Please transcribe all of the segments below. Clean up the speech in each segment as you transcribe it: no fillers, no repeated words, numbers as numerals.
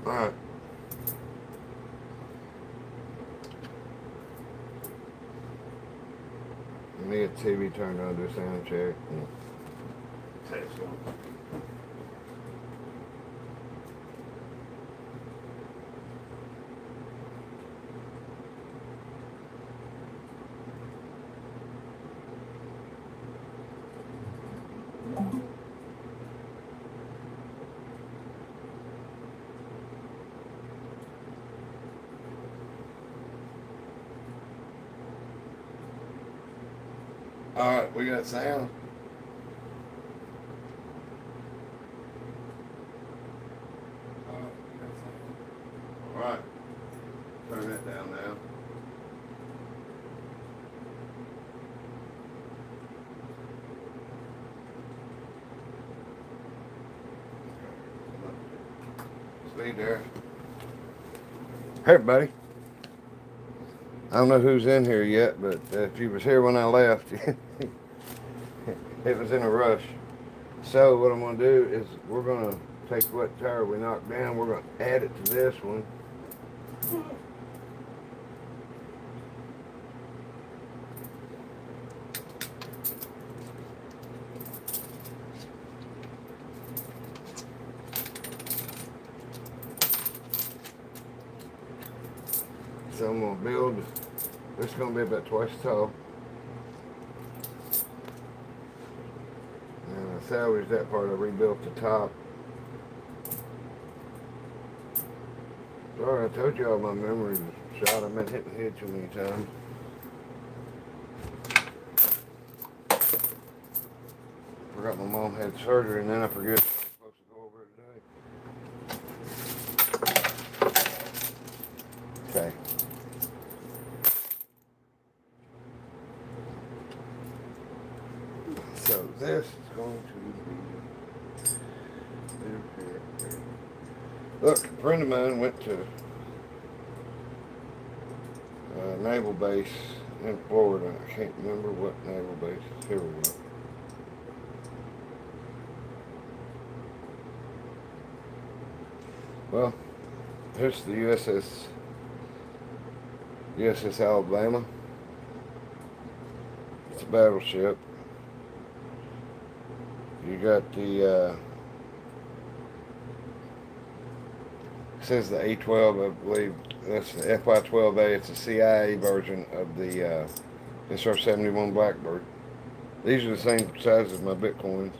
Alright. Let me get the TV turned on, do a sound check. Text them. Alright, we got sound. Alright. Turn that down now. Speed there. Hey everybody. I don't know who's in here yet, but if you was here when I left, it was in a rush. So what I'm going to do is we're going to take what tire we knocked down, we're going to add it to this one. So I'm going to build, this is going to be about twice tall. And I salvaged that part, I rebuilt the top. Sorry, I told y'all my memory was shot. I've been hitting the head too many times. Forgot my mom had surgery and then I forget what I'm supposed to go over it today. Okay. So this is going to be... Look, a friend of mine went to naval base in Florida. I can't remember what naval base. Here we go. Well, here's the USS Alabama. It's a battleship. You got the it says the A-12, I believe that's the FY-12A. It's the CIA version of the SR-71 Blackbird. These are the same size as my Bitcoins.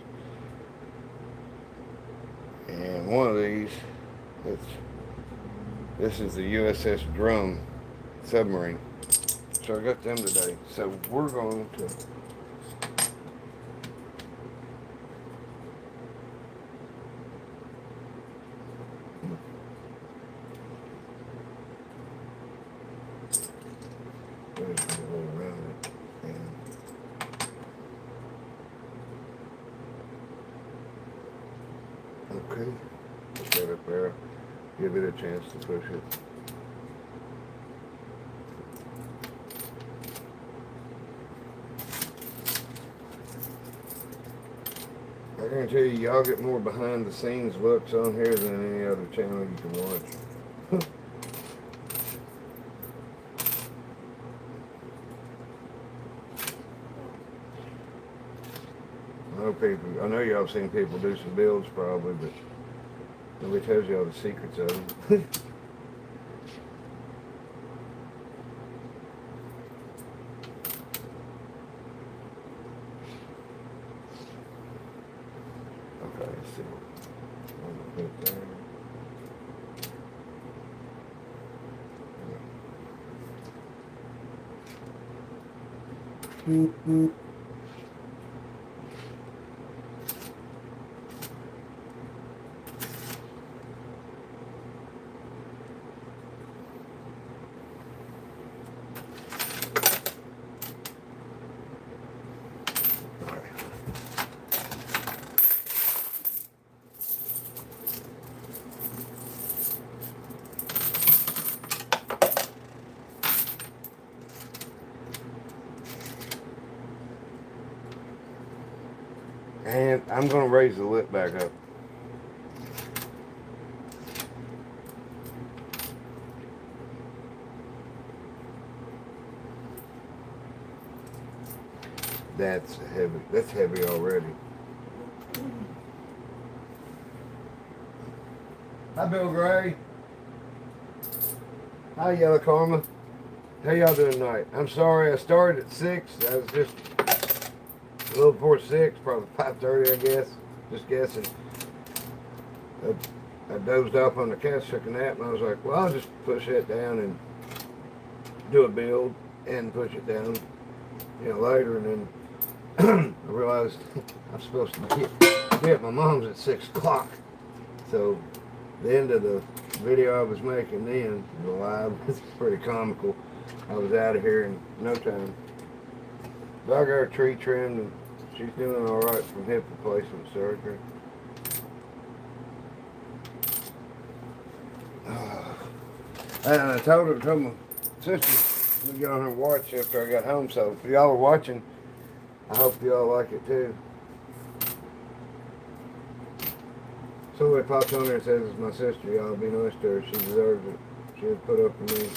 And one of these, this is the USS Drum submarine. So I got them today. So we're going to okay, put that up there, give it a chance to push it. I guarantee you, y'all get more behind the scenes looks on here than any other channel you can watch. I know y'all seen people do some builds probably, but nobody tells y'all the secrets of them. Okay, let's see. I'm gonna put there. Mm-hmm. And I'm going to raise the lip back up. That's heavy. That's heavy already. Hi, Bill Gray. Hi, Yellow Karma. How y'all doing tonight? I'm sorry I started at 6. I was just a little before 6, probably 5:30, I guess. Just guessing. I dozed off on the couch, took a nap, and I was like, well, I'll just push that down and do a build and push it down, later. And then I realized I'm supposed to be at my mom's at 6 o'clock. So the end of the video I was making then, the live, it's pretty comical. I was out of here in no time. But I got her tree trimmed, and she's doing all right from hip replacement surgery. And I told my sister to get on her and watch after I got home. So if y'all are watching, I hope y'all like it too. Somebody pops on there and says it's my sister. Y'all be nice to her. She deserves it. She had put up with me.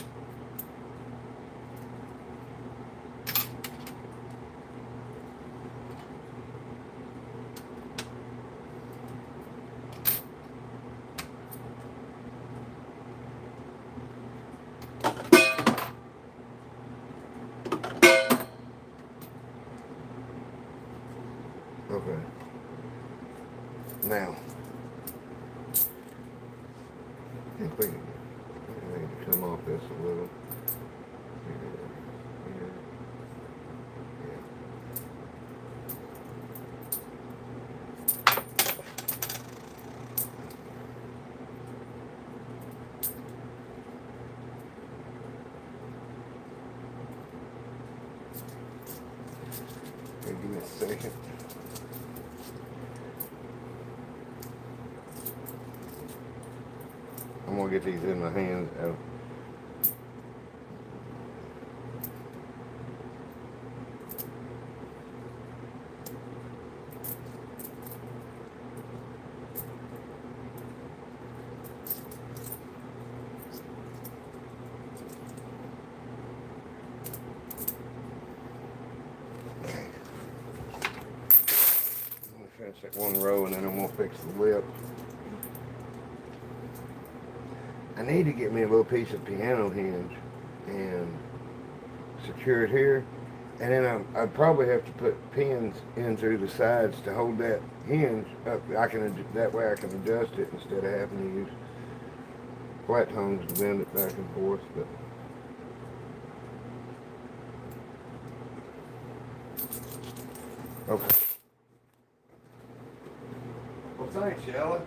Okay. Now, I think we need to come off this a little. Okay, give me a second. I'm gonna get these in my hands. Finish that one row and then I'm gonna fix the lip. I need to get me a little piece of piano hinge and secure it here, and then I'd probably have to put pins in through the sides to hold that hinge up. That way I can adjust it instead of having to use flat tongs to bend it back and forth. But okay. Well, thanks, Yella.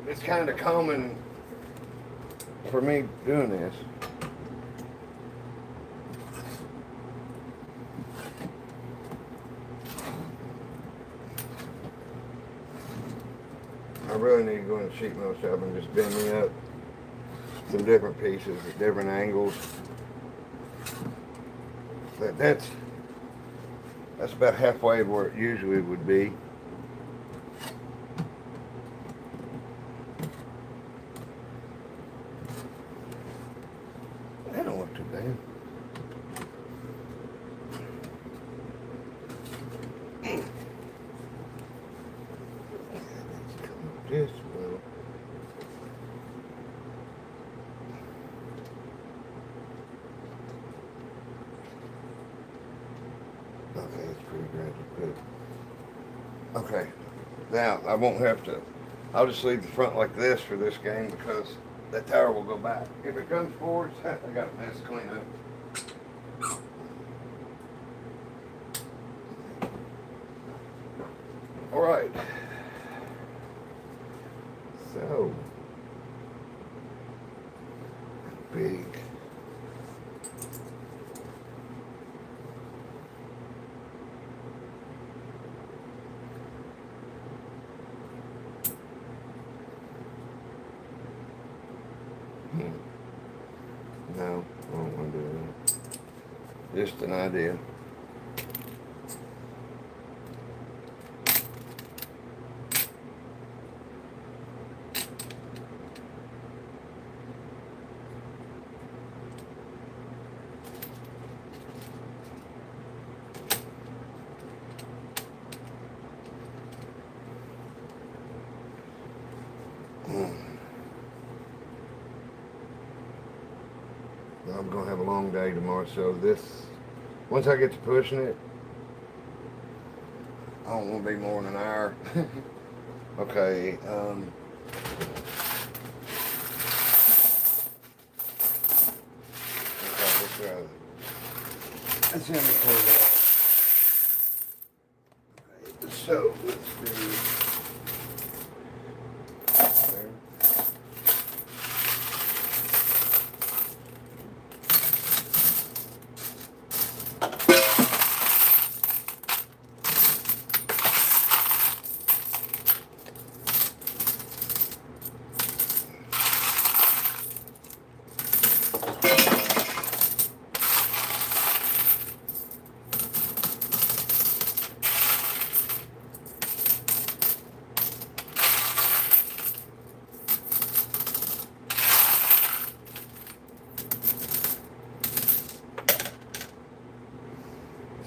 It's kind of common for me doing this. I really need to go in the sheet metal shop and just bend me up some different pieces at different angles. That's about halfway where it usually would be. That don't look too bad. Just a little. Okay, it's pretty good. Okay, now I won't have to. I'll just leave the front like this for this game because that tower will go back. If it comes forward, I got a mess to clean up. All right. So big. No, I don't want to do that. Just an idea. I'm gonna have a long day tomorrow, so once I get to pushing it, I don't want to be more than an hour. Okay, okay, let's have me close it out. Okay, so let's do there.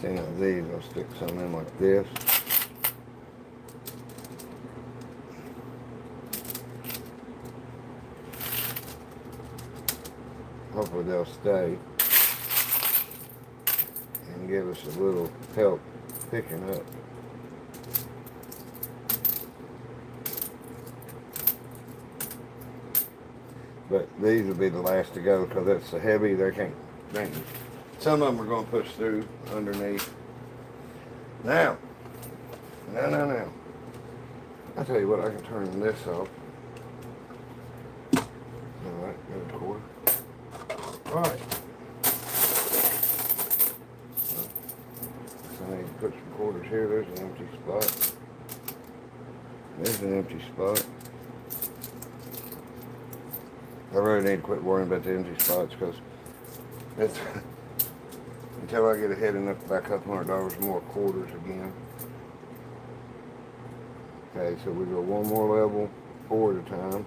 See, now these, I'll stick some in like this. Hopefully they'll stay and give us a little help picking up. But these will be the last to go because that's so heavy they can't. Some of them are going to push through underneath. Now. I tell you what, I can turn this off. Alright, got a cord. Alright. So I need to put some quarters here. There's an empty spot. There's an empty spot. I really need to quit worrying about the empty spots because it's until I get ahead enough to back up $100 more quarters again. Okay, so we go one more level, 4 at a time.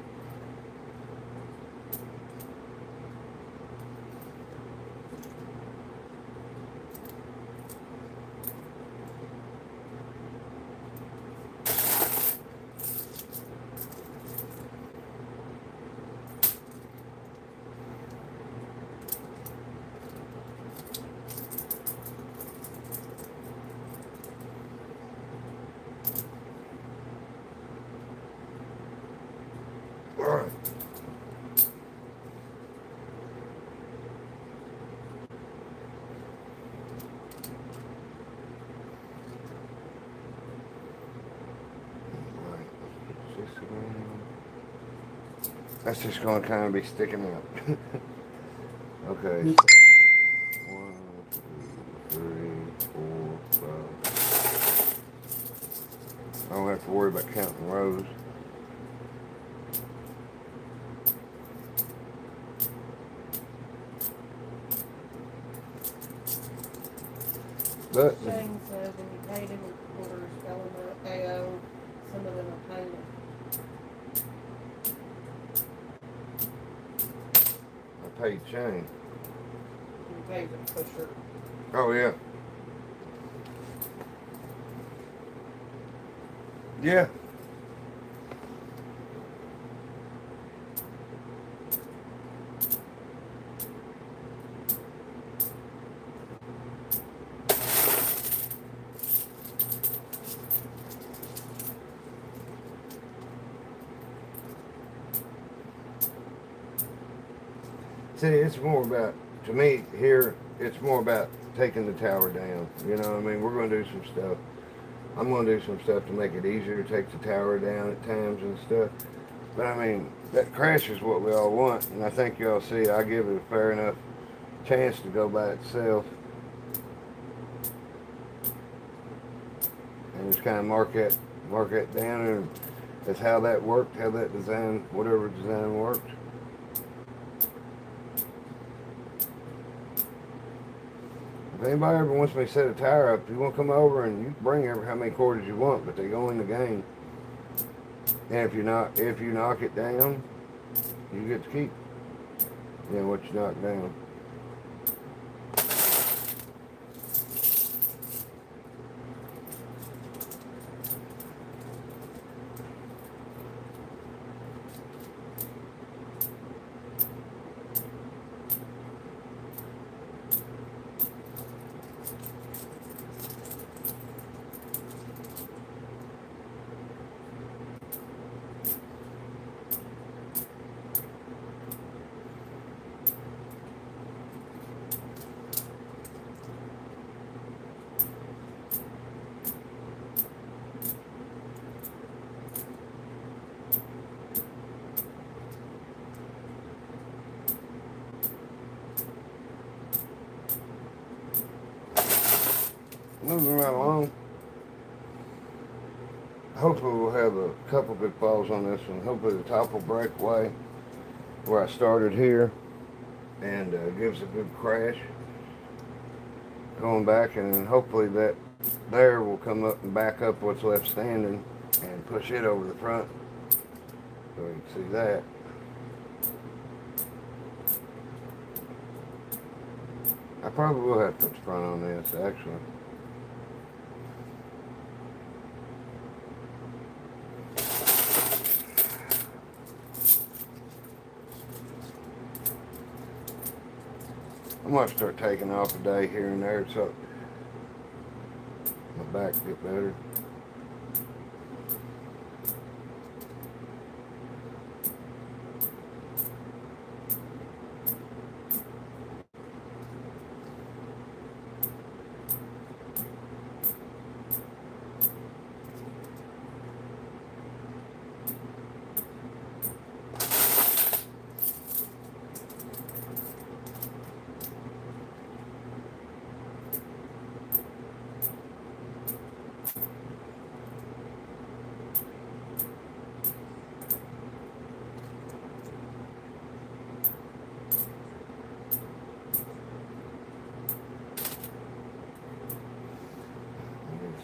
Alright. That's just going to kind of be sticking out. Okay. 1, 2, 3, 4, 5. I don't have to worry about counting rows. But Shane said when you paid him quarters, tell him that they owe some of them a payment. I paid Shane. You paid the pusher. Oh yeah. Yeah. See, it's more about, to me, here, it's more about taking the tower down. You know what I mean? We're going to do some stuff. I'm going to do some stuff to make it easier to take the tower down at times and stuff. But, I mean, that crash is what we all want. And I think y'all see I give it a fair enough chance to go by itself. And just kind of mark that down. And that's how that worked, how that design, whatever design worked. If anybody ever wants me to set a tire up, you want to come over and you can bring how many quarters you want, but they go in the game. And if you knock it down, you get to keep what you knock down. moving right along. Hopefully we'll have a couple good falls on this one. Hopefully the top will break away where I started here and gives a good crash going back, and then hopefully that there will come up and back up what's left standing and push it over the front so you can see that. I probably will have to put the front on this actually. I might start taking off a day here and there so my back get better.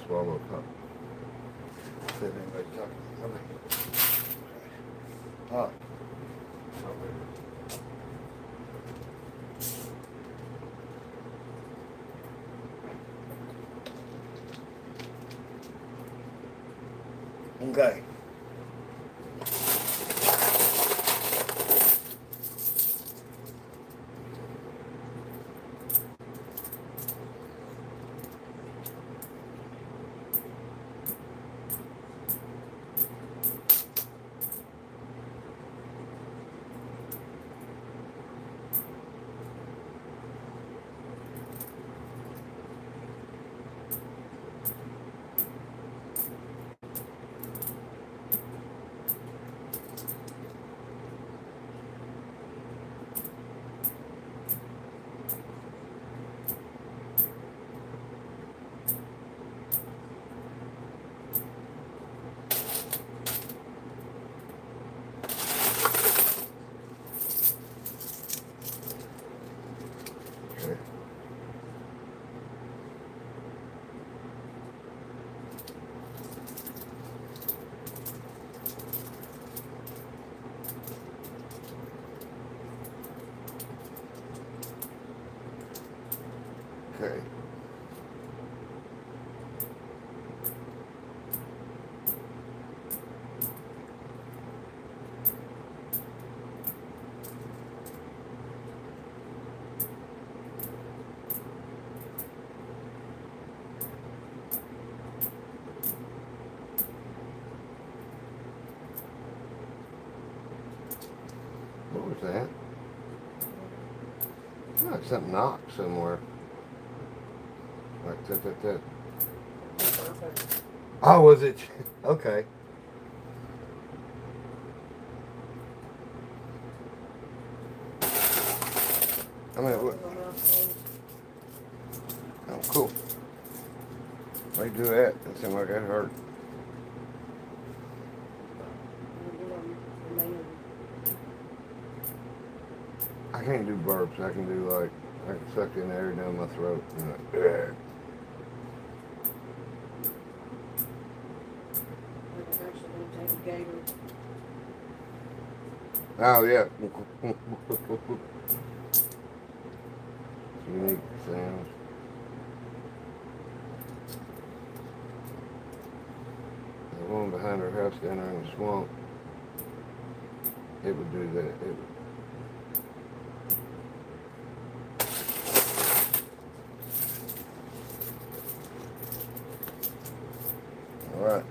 Swallow a cup. See if anybody's talking. Okay. Okay. Okay. What was that? Like something knocked somewhere. Like that. Oh, was it? Okay. I mean, look. Oh, cool. Why you do that? That seemed like that hurt. I can't do burps. I can do like, I can suck in air down my throat. And like, oh, yeah. Unique sounds. The one behind our house down there in the swamp, it would do that. It would. All right.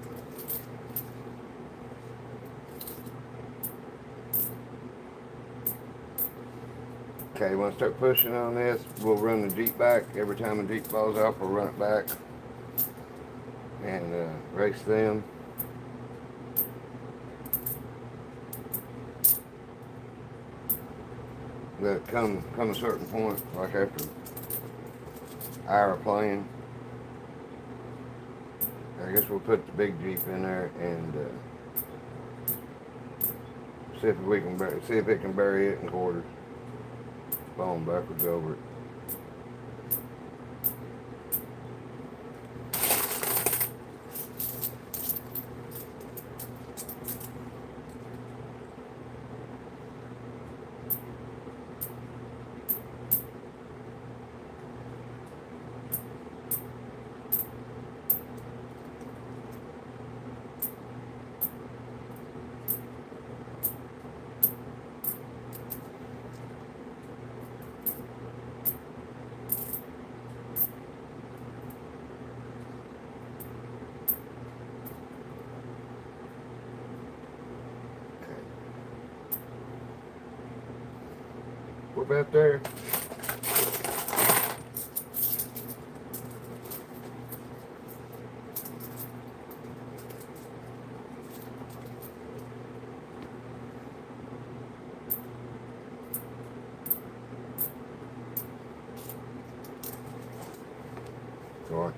Okay, when I start pushing on this, we'll run the Jeep back. Every time the Jeep falls off, we'll run it back and race them. But come a certain point, like after an hour of playing, I guess we'll put the big Jeep in there and see if we can see if it can bury it in quarters. Falling backwards over it. We're about there. Sorry.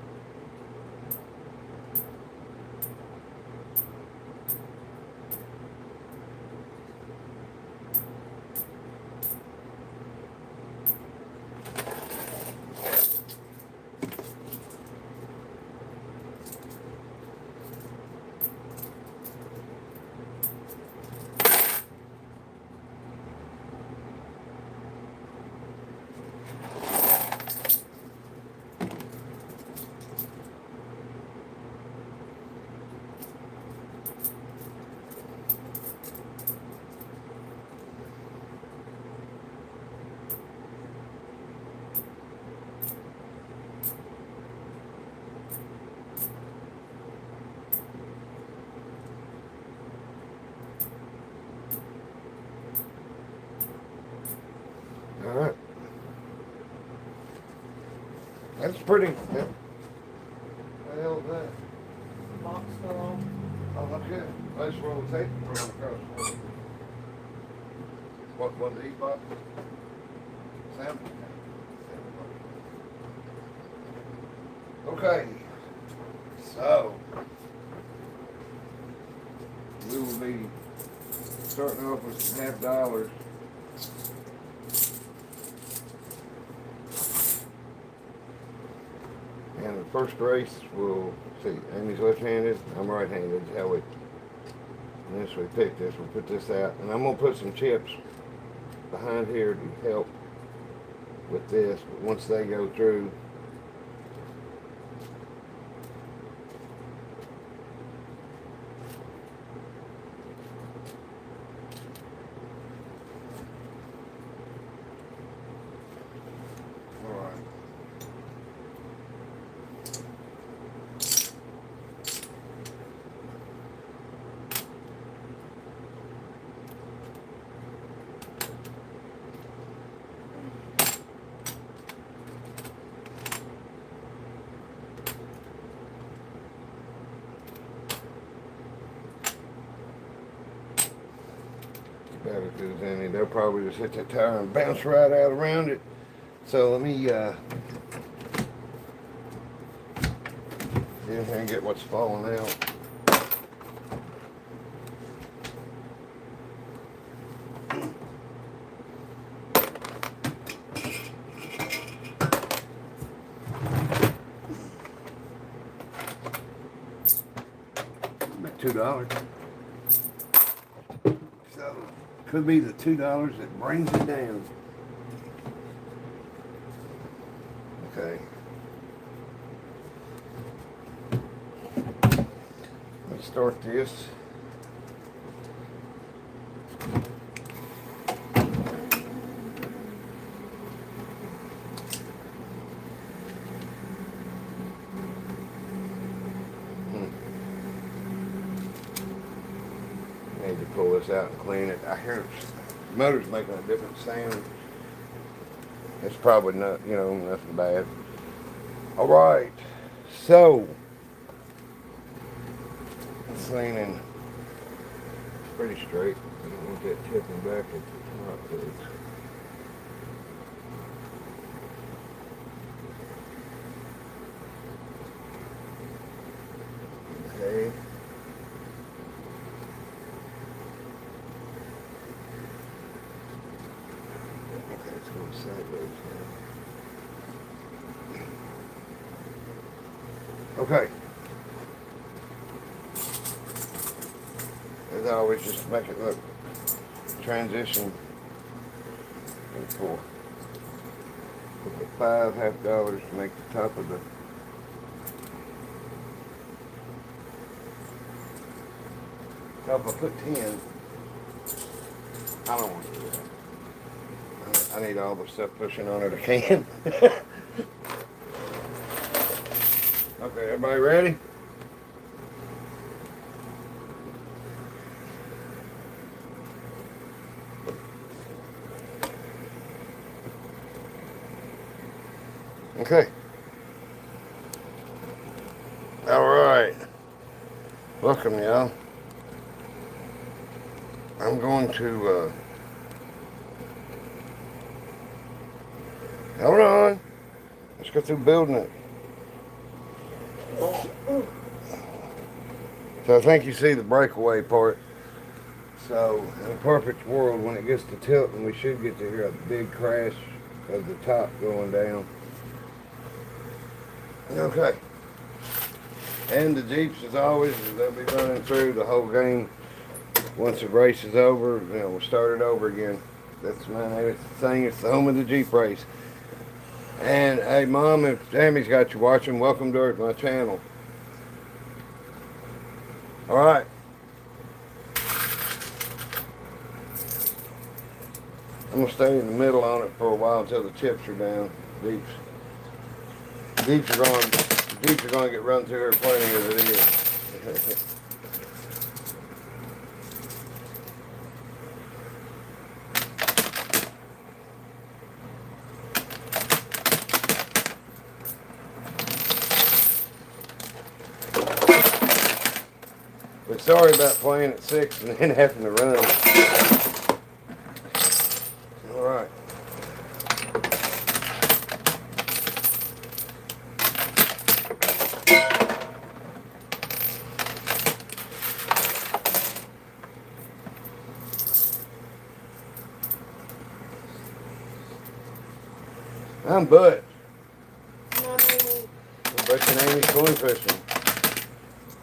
All right. That's pretty. Yep. What the hell is that? The box fell off. Oh, okay. I just rolled the tape around across the floor. What the e-box? Sam? Okay. So, we will be starting off with some $50. And the first race, we'll see. Amy's left-handed, I'm right-handed. How we, and this we pick this, we'll put this out. And I'm going to put some chips behind here to help with this. But once they go through, all right. Better because then they'll probably just hit that tire and bounce right out around it. So let me get in here and get what's falling out. About $2. So could be the $2 that brings it down. Okay. Let's start this. Need to pull this out and clean it. I hear the motor's making a different sound. It's probably not, nothing bad. All right, so it's leaning pretty straight. I don't want that tipping back at the top, please. Okay. As always, just make it look transition and for $5.50 to make the top of the top of foot 10. I don't want to do that. I need all the stuff pushing on it I can. Okay, everybody ready? Okay. All right. Welcome, y'all. I'm going to, hold on. Let's go through building it. So I think you see the breakaway part. So in a perfect world, when it gets to tilting, we should get to hear a big crash of the top going down. Okay. And the Jeeps, as always, they'll be running through the whole game. Once the race is over, we'll start it over again. That's my name. It's the thing. It's the home of the Jeep race. And hey, Mom, if Tammy's got you watching, welcome to my channel. All right. I'm gonna stay in the middle on it for a while until the tips are down. Jeeps are going to get run through here plenty as it is. But sorry about playing at 6 and then having to run. All right. I'm Butch. Butch and Amy's Coinpushing.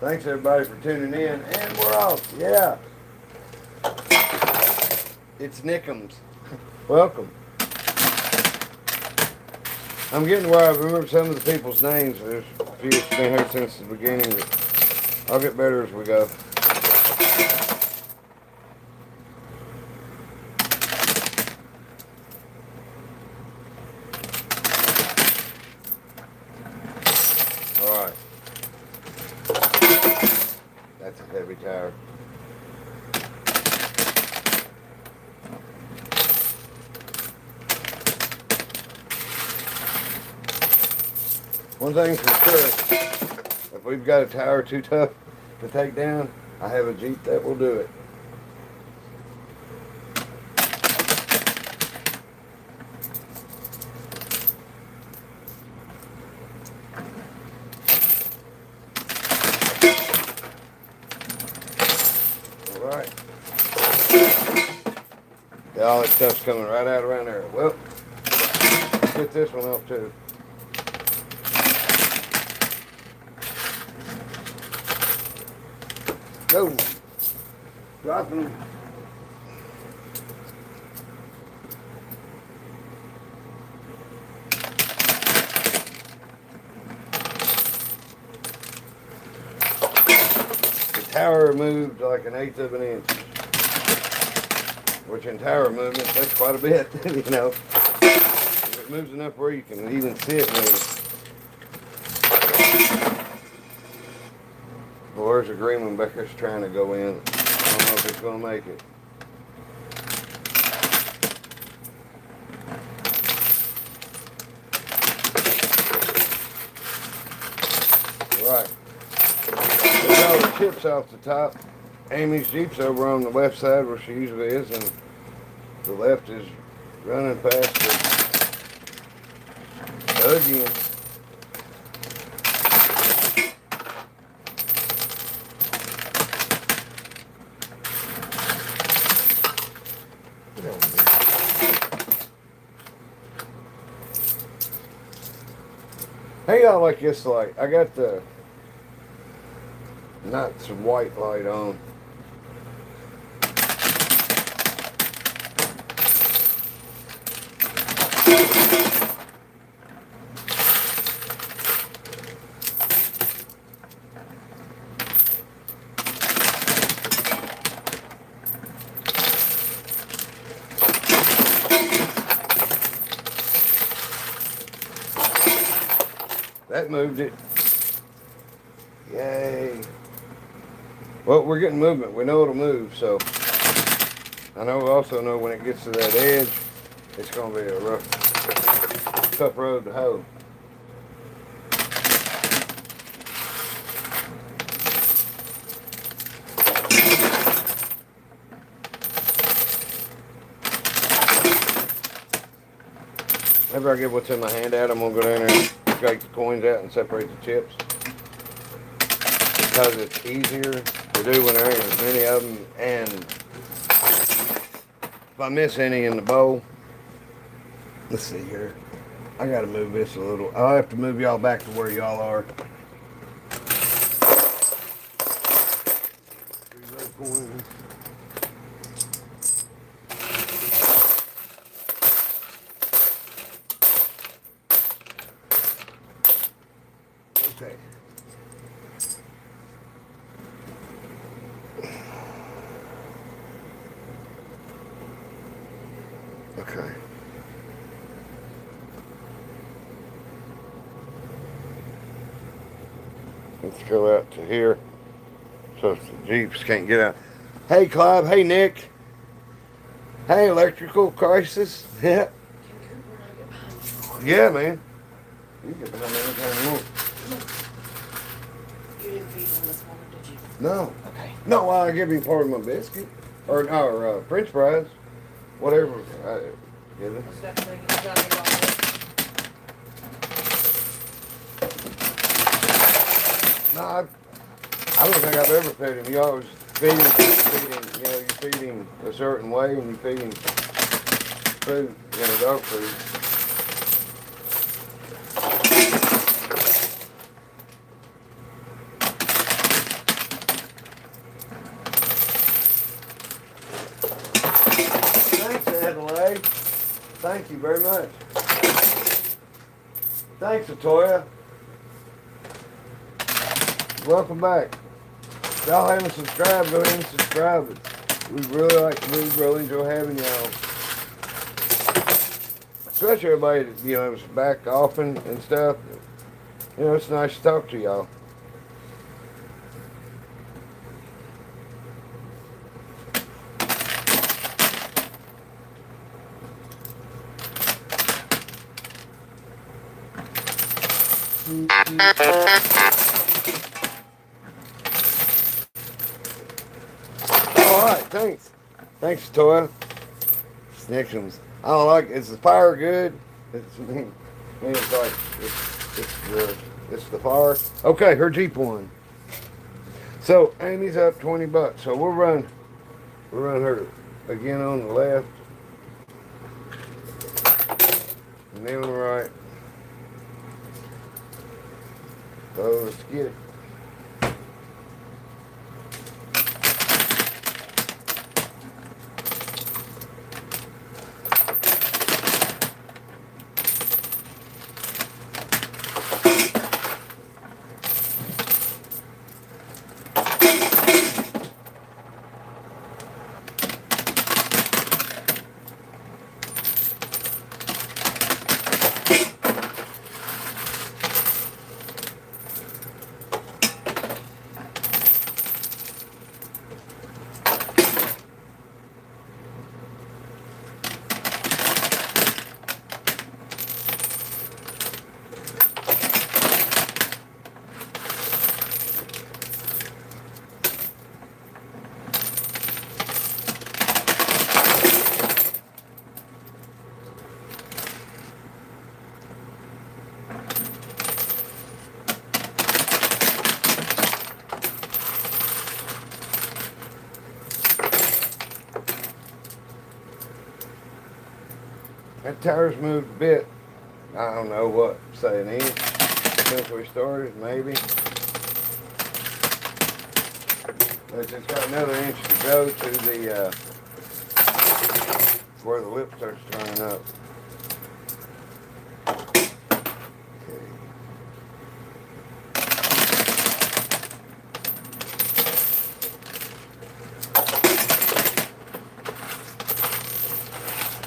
Thanks everybody for tuning in, and we're off. Yeah. It's Nickums. Welcome. I'm getting where I remember some of the people's names. There's a few that's been here since the beginning, but I'll get better as we go. Alright. That's a heavy tower. One thing's for sure, if we've got a tower too tough to take down, I have a Jeep that will do it. Alright. Yeah, all that stuff's coming right out around there. Well, let's get this one off too. Go. Dropping them. The tower moved like 1/8 of an inch. Which in tower movement, that's quite a bit, If it moves enough where you can even see it move. Well, there's a green one back there's trying to go in. I don't know if it's going to make it. Right. There's all the chips off the top. Amy's Jeep's over on the left side where she usually is, and the left is running past it again. Hey, y'all like this light? I got the not some white light on. That moved it. Yay. Well, we're getting movement. We know it'll move, so I know. Also know when it gets to that edge, it's going to be a rough, tough road to hoe. Whenever I get what's in my hand out, I'm going to go down there and take the coins out and separate the chips. Because it's easier to do when there ain't as many of them. And if I miss any in the bowl, let's see here. I got to move this a little. I'll have to move y'all back to where y'all are. Okay. Okay. Let's go out to here so the Jeeps can't get out. Hey, Clive. Hey, Nick. Hey, electrical crisis. Yeah. Yeah, man. You can get behind me anytime you want. You didn't feed on this one, did you? No. Okay. No, I'll give you part of my biscuit. Or French fries. Whatever. Give it. What's that thing you got me on with? No, I don't think I've ever fed him. You always feed him, you know, you feed him a certain way and you feed him food, you know, dog food. Thanks, Adelaide. Thank you very much. Thanks, Latoya. Welcome back. If y'all haven't subscribed, go ahead and subscribe. We really enjoy having y'all. Especially everybody that, you know, is back often and stuff. You know, it's nice to talk to y'all. Alright, thanks. Thanks, Toya. This next one's, I don't like, is the fire good? It's like, it's the fire. Okay, her Jeep won. So, Amy's up $20. So we'll run her again on the left. And then on the right. So let's get it. That tire's moved a bit. I don't know what, say an inch. since we started, maybe. But it's got another inch to go to the where the lip starts turning up. Okay.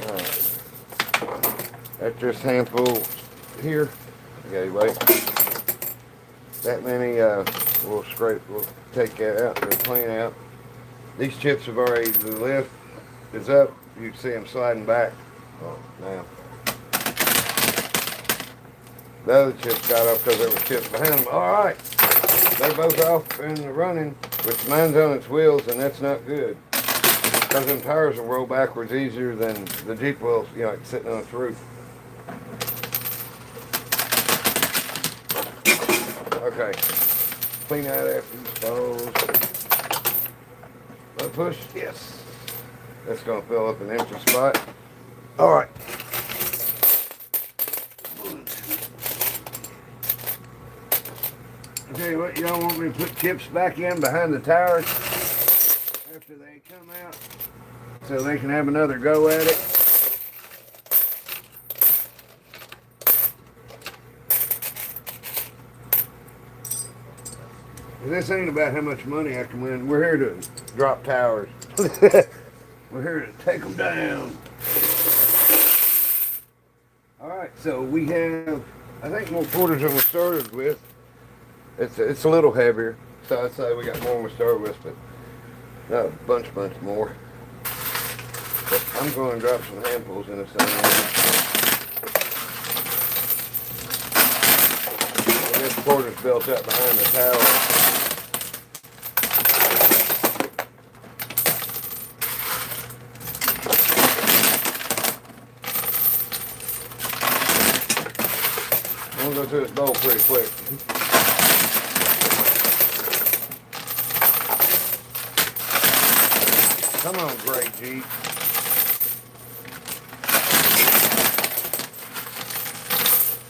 Alright. That's just handful here. Okay, wait. That many we'll take that out, we'll clean out. These chips have already, the lift is up. You can see them sliding back. Oh, now. The other chips got up because there were chips behind them. Alright. They're both off and running, which mine's on its wheels, and that's not good. Because them tires will roll backwards easier than the Jeep wheels, you know, like sitting on its roof. Okay. Clean out after you dispose. Let push. Yes. That's going to fill up an empty spot. Alright. I'll tell you what, y'all want me to put chips back in behind the tires after they come out so they can have another go at it. This ain't about how much money I can win. We're here to drop towers. We're here to take them down. Alright, so we have, I think, more quarters than we started with. It's a little heavier, so I'd say we got more than we started with, but not a bunch more. But I'm going to drop some handfuls in this thing. And this quarter's built up behind the tower. I'm going to go through this bowl pretty quick. Come on, great Jeep.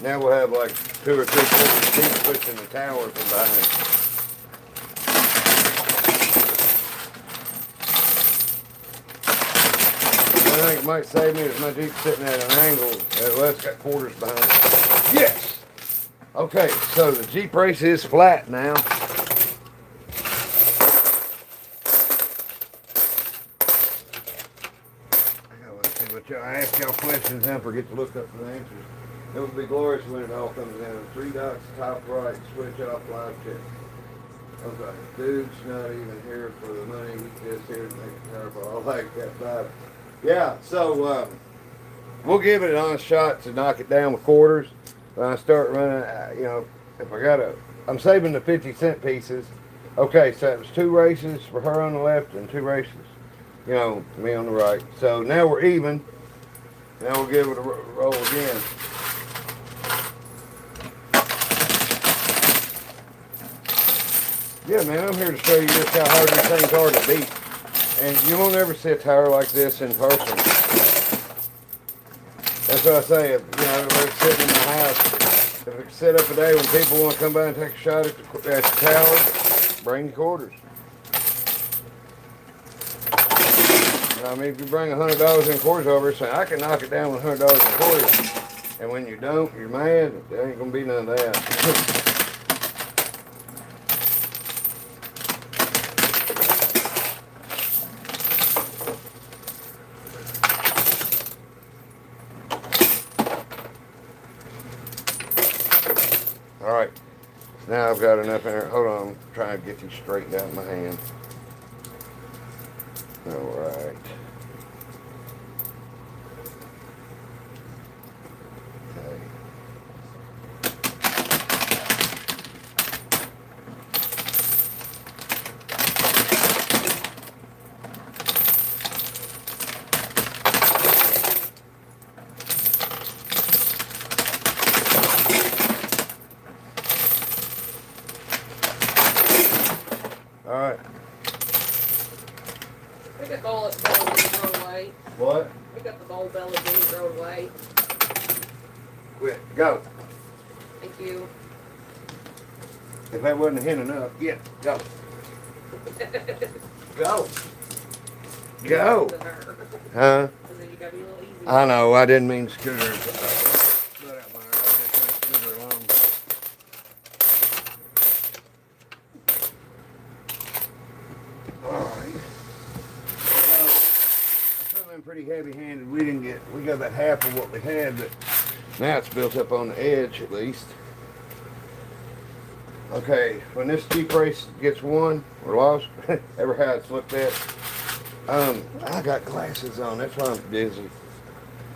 Now we'll have like 2 or 3 quarters deep pushing the tower from behind. I think it might save me if my Jeep's sitting at an angle, unless it's got quarters behind it. Yes! Okay, so the Jeep race is flat now. I ask y'all questions and forget to look up for the answers. It would be glorious when it all comes down. 3 dots, top right, switch off, live check. Okay, dude's not even here for the money. He's just here to make it terrible. I like that vibe. Yeah, so we'll give it an honest shot to knock it down with quarters. When I start running, you know, if I got I'm saving the 50-cent pieces. Okay, so it was 2 races for her on the left and 2 races, you know, me on the right. So now we're even. Now we'll give it a roll again. Yeah, man, I'm here to show you just how hard these things are to beat. And you won't ever see a tire like this in person. That's what I say, if, you know, if it's sitting in the house, if it's set up a day when people want to come by and take a shot at the tower, bring the quarters. I mean, if you bring $100 in quarters over, say, I can knock it down with $100 in quarters. And when you don't, you're mad. There ain't going to be none of that. Alright, now I've got enough in there. Hold on, I'm trying to get these straightened out in my hand. Alright. Okay. Alright. We got the bowl at Bella thrown away. What? We got the bowl Bella thrown away. Quit. Go. Thank you. If that wasn't a hint enough, yeah, go. Go. Go. Huh? I know, I didn't mean scooter. Butt out my eye. I was just gonna scooter along. Alright. Well, I've been pretty heavy-handed. We got about half of what we had, but now it's built up on the edge at least. Okay, when this Jeep race gets won or lost, ever how it's looked at, I got glasses on, that's why I'm busy.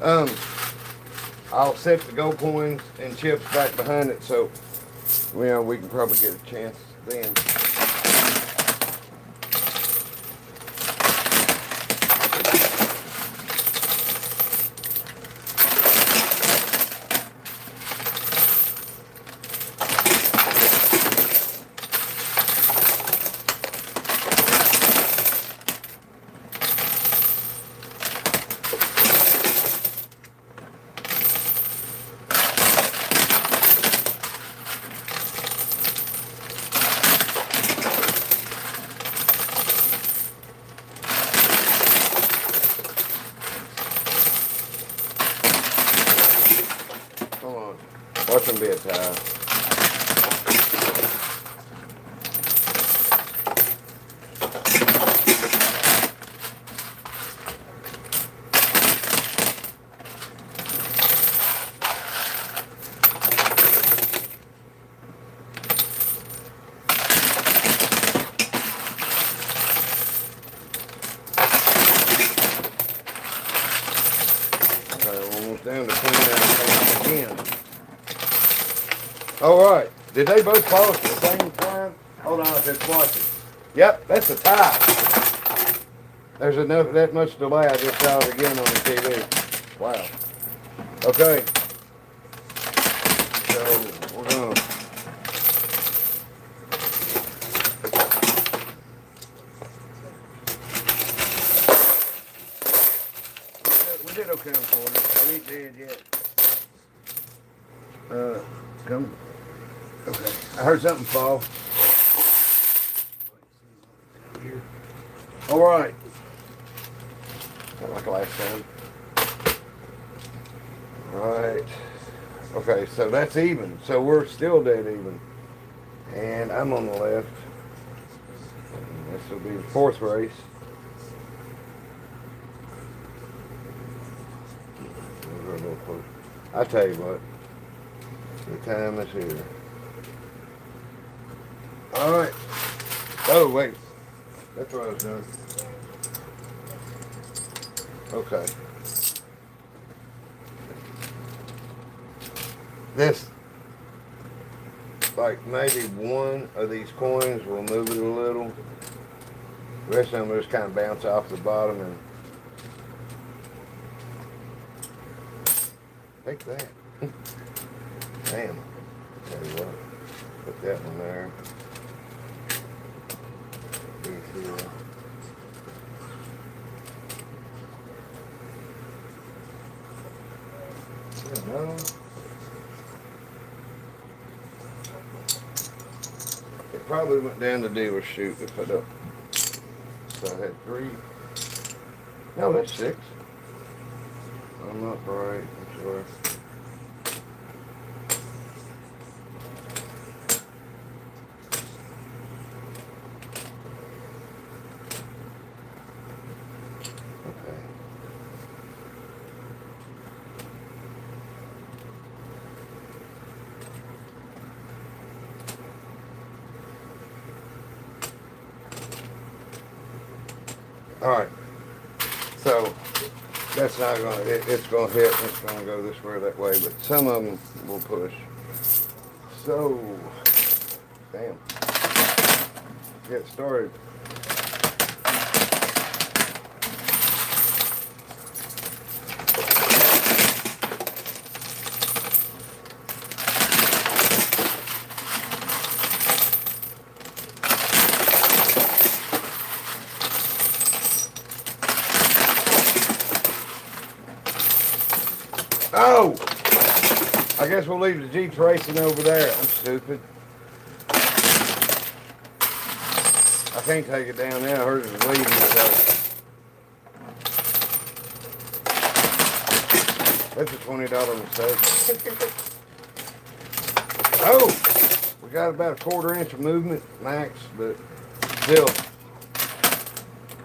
I'll set the gold coins and chips back behind it, so well, we can probably get a chance then. Watch them be a tie. Okay, almost down to clean that again. All right. Did they both fall at the same time? Hold on, just watch it. Yep, that's a tie. There's enough that much delay. I just saw it again on the TV. Wow. Okay. So we're gonna. We did okay on 40. We ain't dead yet. Come. Okay. I heard something fall. All right. Not like last time. All right. Okay, so that's even. So we're still dead even. And I'm on the left. This will be the fourth race. I tell you what. The time is here. Alright. Oh, wait. That's what I was doing. Okay. This, like maybe one of these coins will move it a little. The rest of them will just kind of bounce off the bottom and take that. Damn. Tell you what. Put that one there. These here. No. It probably went down the dealer chute if I don't. So I had 3. No, that's 6. I'm not right, I'm sure. Alright, so that's not going to, it's going to hit, it's going to go this way or that way, but some of them will push. So, damn, get started. Oh! I guess we'll leave the Jeeps racing over there. I'm stupid. I can't take it down now. Hers is leaving, so. That's a $20 mistake. Oh! We got about a 1/4 inch of movement max, but still,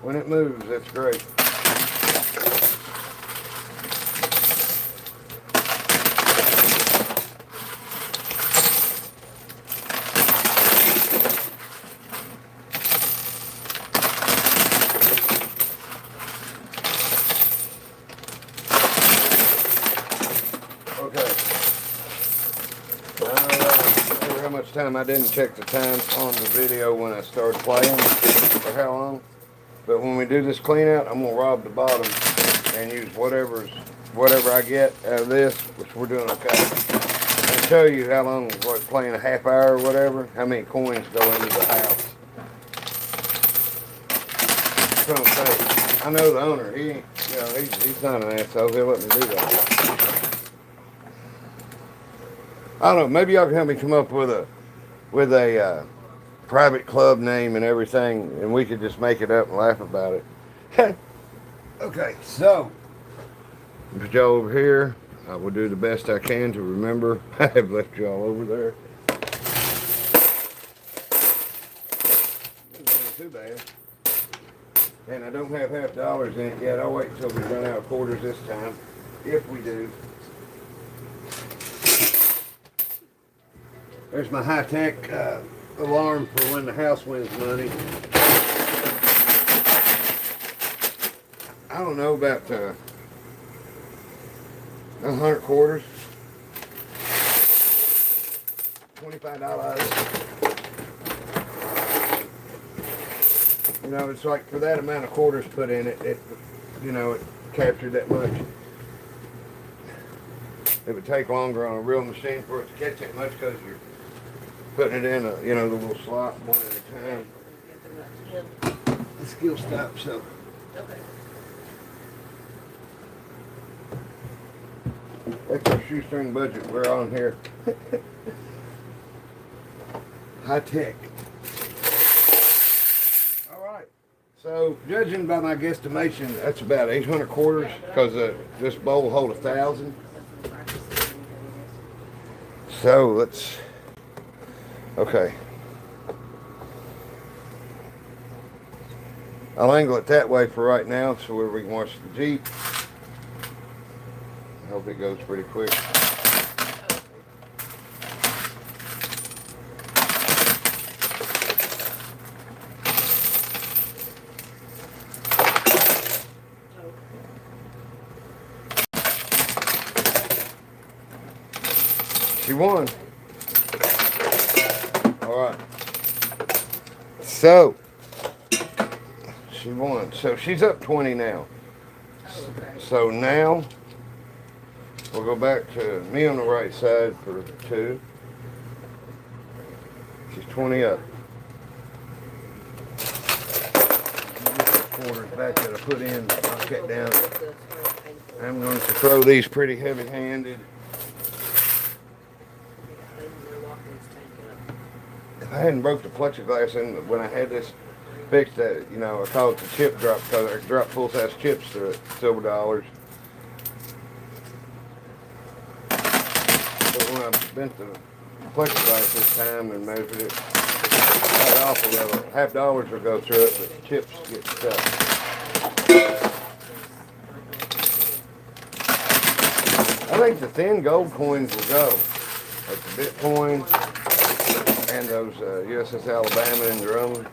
when it moves, that's great. Okay. How much time I didn't check the time on the video when I started playing or how long. But when we do this clean out, I'm gonna rob the bottom and use whatever I get out of this, which we're doing okay. I'll show you how long, like playing a half hour or whatever, how many coins go into the house. That's what I'm saying. I know the owner. He ain't, he's not an asshole. He'll let me do that. I don't know. Maybe y'all can help me come up with a private club name and everything, and we could just make it up and laugh about it. Okay, so put y'all over here. I will do the best I can to remember. I have left y'all over there. Not too bad. And I don't have half dollars in it yet. I'll wait until we run out of quarters this time, if we do. There's my high-tech alarm for when the house wins money. I don't know about 100 quarters, $25. You know, it's like for that amount of quarters put in it, it captured that much. It would take longer on a real machine for it to catch that much because you're putting it in the little slot one at a time. The skill stop, so. Okay. That's our shoestring budget we're on here. High tech. All right. So, judging by my guesstimation, that's about 800 quarters because this bowl will hold 1,000. So, let's. Okay. I'll angle it that way for right now so where we can watch the Jeep. I hope it goes pretty quick. She won. Alright. So, she won. So she's up 20 now. So now, we'll go back to me on the right side for 2. She's 20 up. Quarters back that I put in, knock that down. I'm going to throw these pretty heavy-handed. If I hadn't broke the plexiglass in when I had this fixed, I call it the chip drop because I dropped full-size chips through it, silver dollars. But when I bent the plexiglass this time and measured it, I got off a little. $50 will go through it, but the chips get stuck. I think the thin gold coins will go, like the Bitcoin and those USS Alabama and Drummond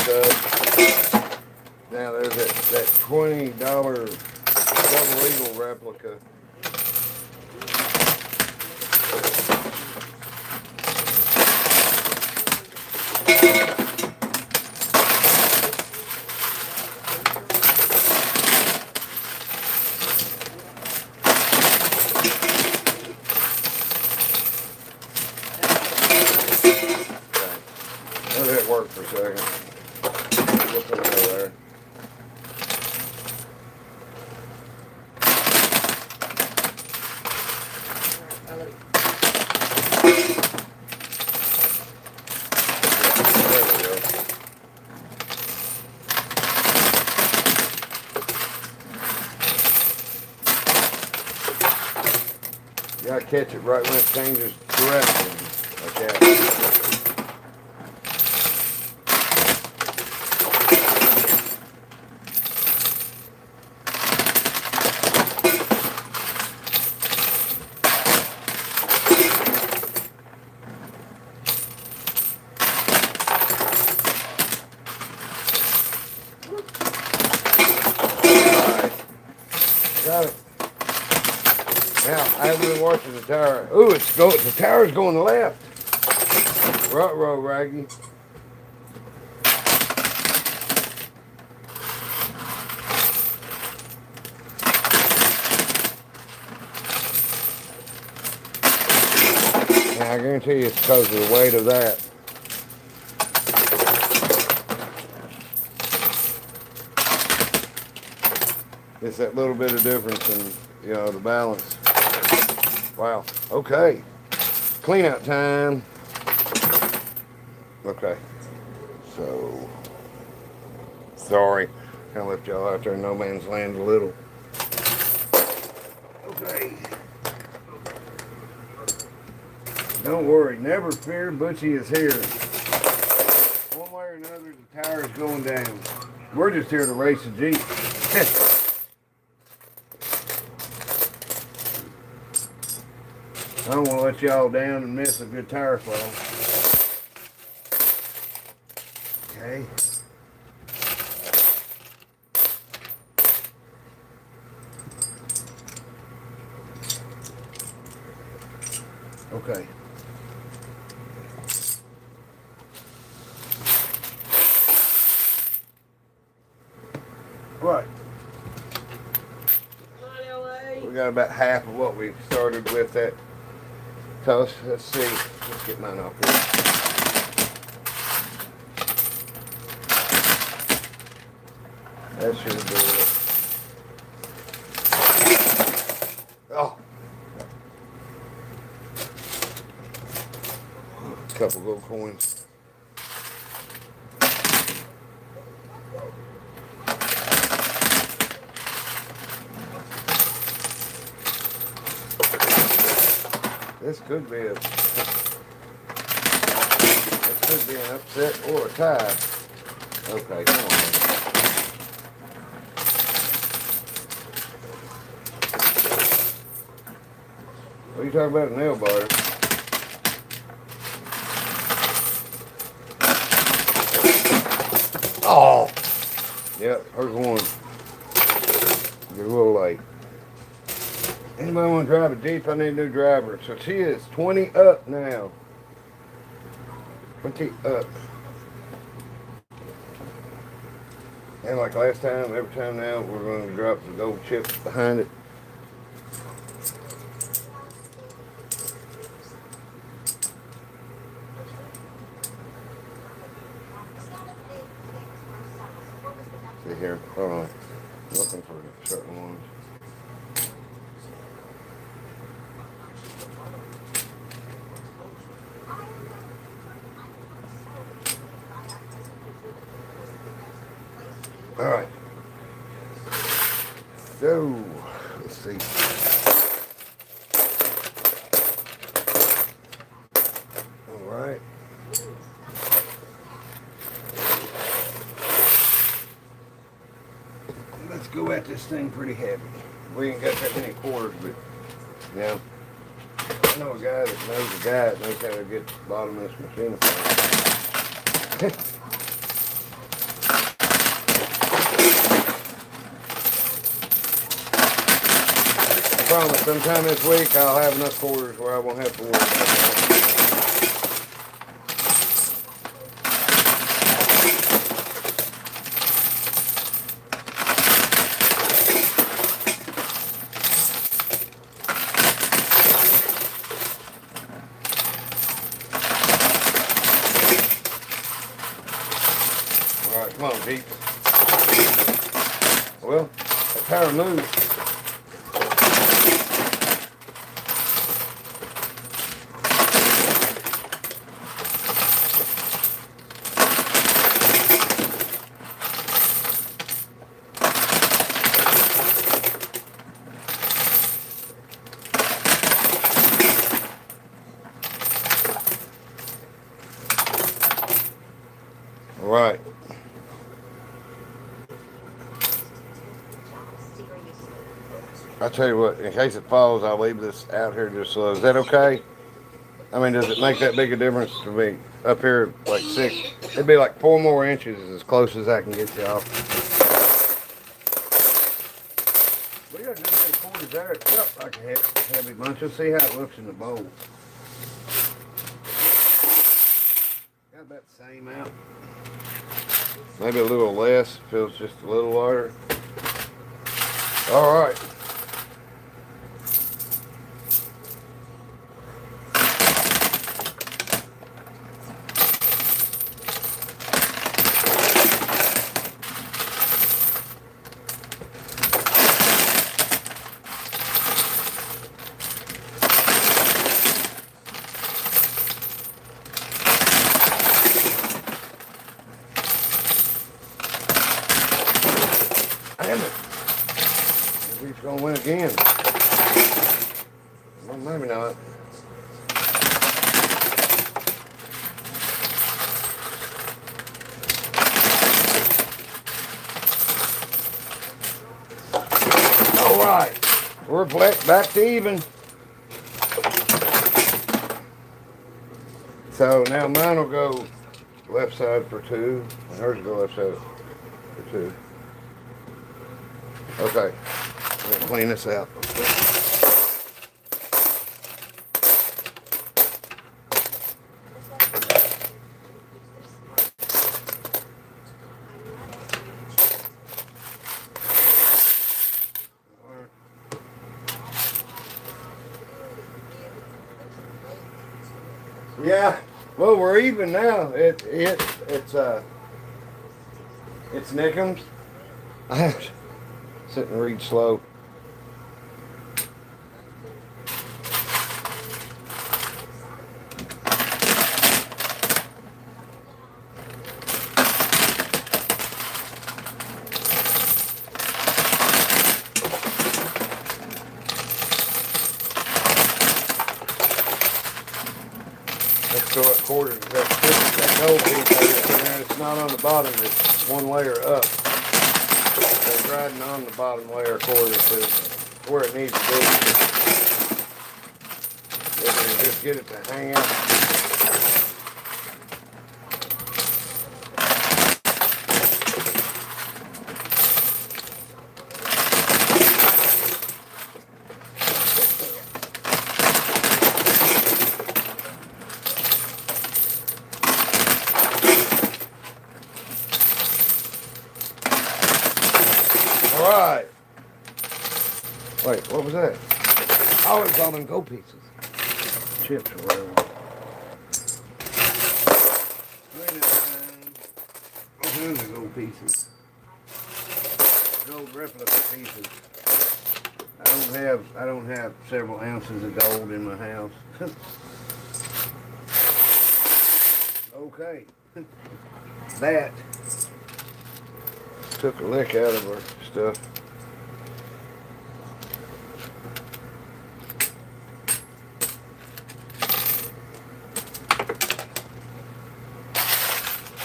stuff. Now there's that $20 double eagle replica. Let it work for a second. We'll put it over there. There we go. to catch it right when it changes direction. Like that. Got it. Now, I haven't been watching the tire. Ooh, the tire's going left. Ruh-roh, Raggy. Now, I guarantee you it's because of the weight of that. It's that little bit of difference in, the balance. Wow. Okay. Clean out time. Okay. So, sorry. I left y'all out there in no man's land a little. Okay. Don't worry. Never fear. Butchie is here. One way or another, the tire is going down. We're just here to race a Jeep. I don't want to let y'all down and miss a good tire fall. Okay. Okay. Right. We got about half of what we started with that toast. Let's see. Let's get mine off here. That should do it. Oh. A couple gold coins. This could be an upset or a tie. Okay, come on. What are you talking about, a nail biter? Oh! Yep, there's one. You're a little late. Anybody want to drive a Jeep? I need a new driver. So she is 20 up now. 20 up. And like last time, every time now, we're going to drop the gold chips behind it. See here. Hold on. Looking for certain ones. All right. So, let's see. All right. Let's go at this thing pretty heavy. We ain't got that many quarters, but yeah. I know a guy that knows a guy that knows how to get the bottom of this machine apart. I promise sometime this week I'll have enough quarters where I won't have to worry about that. All right, come on, Jeep. Well, that tire moves. Right. I tell you what, in case it falls, I'll leave this out here just so. Is that okay? I mean, does it make that big a difference to me up here like 6? It'd be like 4 more inches is as close as I can get y'all. We got a good bit of quarters there. It's up like a heavy bunch. Let's see how it looks in the bowl. Got about the same out. Maybe a little less. Feels just a little lighter. All right. Damn it. He's going to win again. Well, maybe not. All right. We're back to even. So now mine will go left side for 2, and hers will go left side for 2. Okay, I'm gonna clean this out. Yeah, well, we're even now. It's Nickums. I have to sit and read slow. Let's throw it quarters. That gold piece there, it's not on the bottom. It's one layer up. It's riding on the bottom layer quarters to where it needs to be. If we can just get it to hang out. All right. Wait, what was that? Oh, it's all them gold pieces. Chips or whatever. Those are gold pieces. Gold replica pieces. I don't have several ounces of gold in my house. Okay. That took a lick out of our stuff.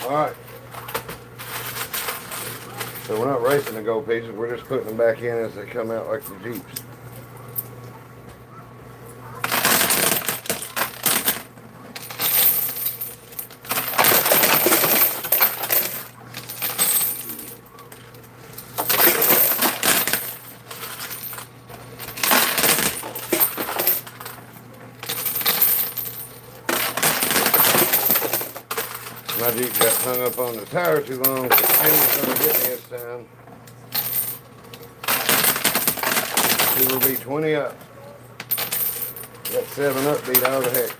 All right. So we're not racing the gold pieces. We're just putting them back in as they come out like the Jeeps. My Jeep got hung up on the tire too long. The thing was going to get me this time. It will be 20 up. That 7 up beat all the heck.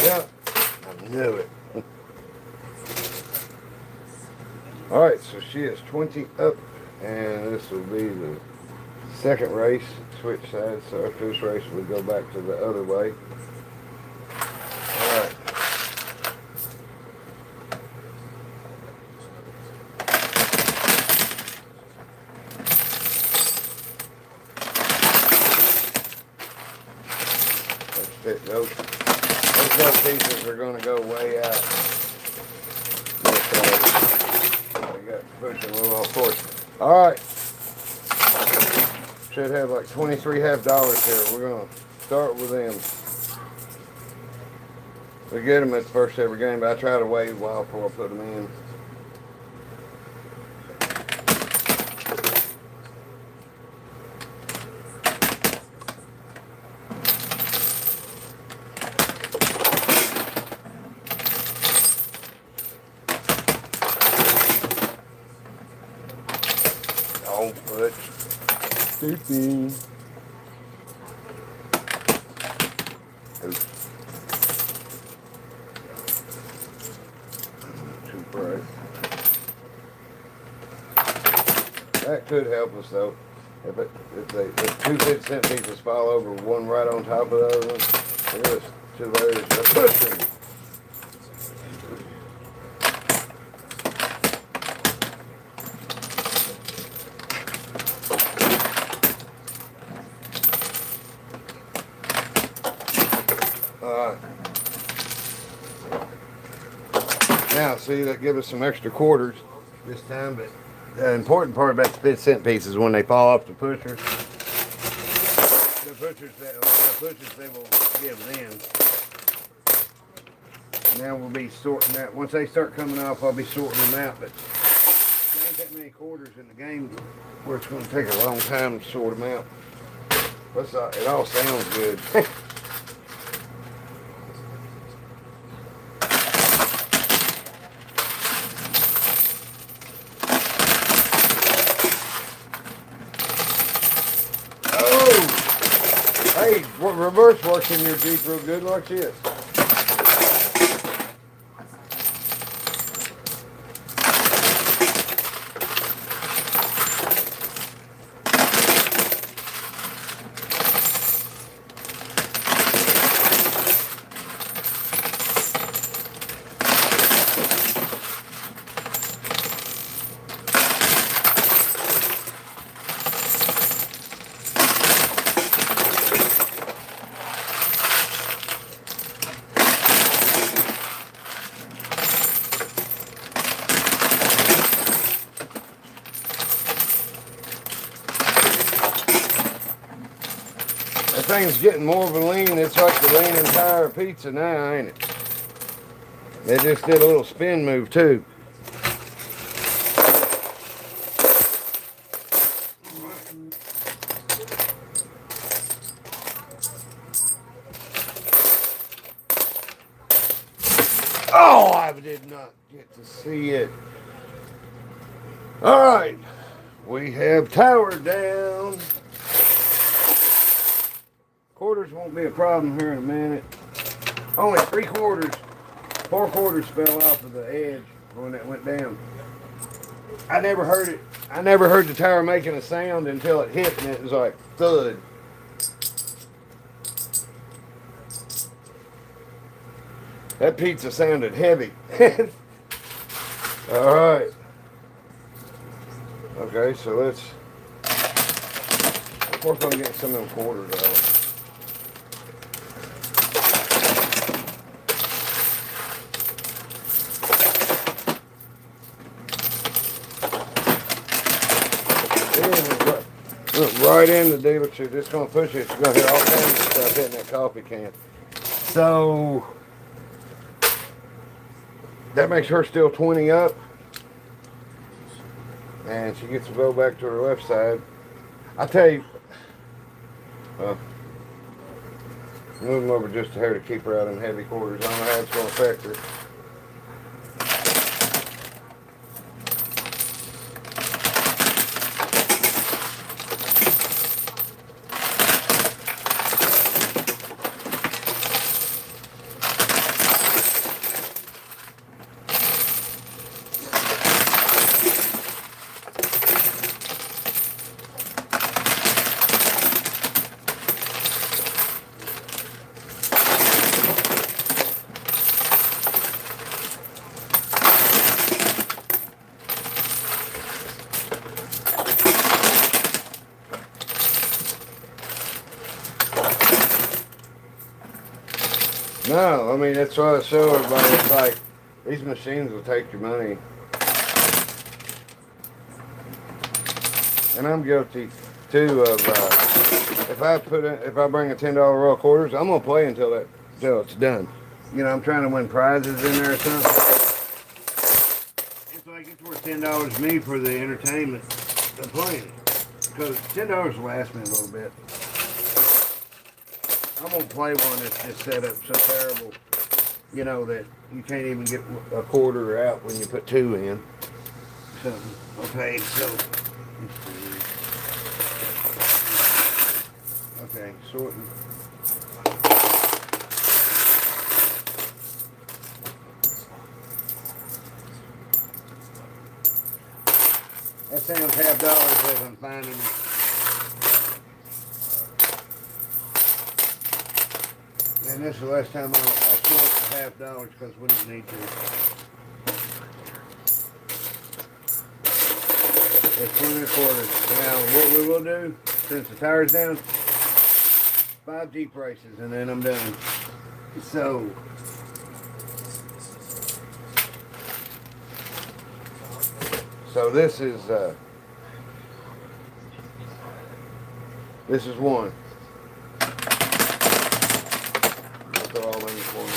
Yep, I knew it. Alright, so she is 20 up, and this will be the second race, switch sides, so after this race we go back to the other way. Alright. it. Those gold pieces are going to go way out. I got pushing a little off course. All right. Should have like 23 half dollars here. We're going to start with them. We get them at the first every game, but I try to wait a while before I put them in. Oh, Butch. Stupid. Oops. Too bright. That could help us though. If two 50-cent pieces fall over, one right on top of the other one, and there's two layers of pushing. Now, see, that gives us some extra quarters this time, but the important part about the 50-cent pieces when they fall off the pushers, they will give them. Now we'll be sorting that. Once they start coming off, I'll be sorting them out, but there ain't that many quarters in the game where it's going to take a long time to sort them out. But it all sounds good. Hey, reverse works in your Jeep real good like this. That thing's getting more of a lean. It's like the lean entire pizza now, ain't it? They just did a little spin move too. Oh, I did not get to see it. All right, we have towered down. Quarters won't be a problem here in a minute. Only 4 quarters fell off of the edge when it went down. I never heard it. I never heard the tower making a sound until it hit, and it was like thud. That pizza sounded heavy. All right. Okay, so let's work on getting some of them quarters out. Right in the dealership. It's going to push it. It's going to hit all kinds of stuff hitting that coffee can. So that makes her still 20 up. And she gets to go back to her left side. I tell you, move them over just to her to keep her out in heavy quarters. I don't know how it's going to affect her. No, I mean, that's why I show everybody. It's like, these machines will take your money. And I'm guilty too of if I bring a $10 roll of quarters, I'm gonna play until it's done. You know, I'm trying to win prizes in there or something. It's like it's worth $10 to me for the entertainment of playing it, because $10 will last me a little bit. I'm gonna play one that's just set up so terrible, you know, that you can't even get a quarter out when you put two in. Something. Okay, so. Okay, sorting. That sounds $50 as I'm finding it. And this is the last time I sort for $50 because we didn't need to. It's 20 quarters. Now, what we will do, since the tire's down, 5 Jeep races and then I'm done. So, this is one. They're all in the corner.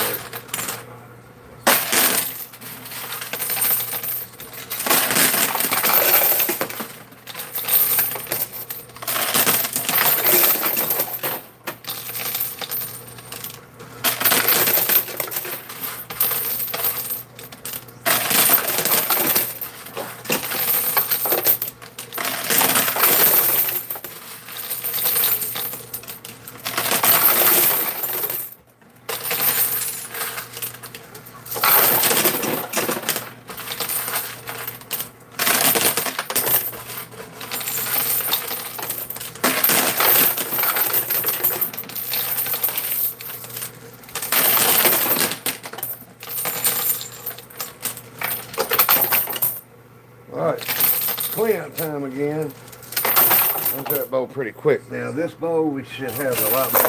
Alright, clean out time again. I'll do that bowl pretty quick. Now this bowl we should have a lot more.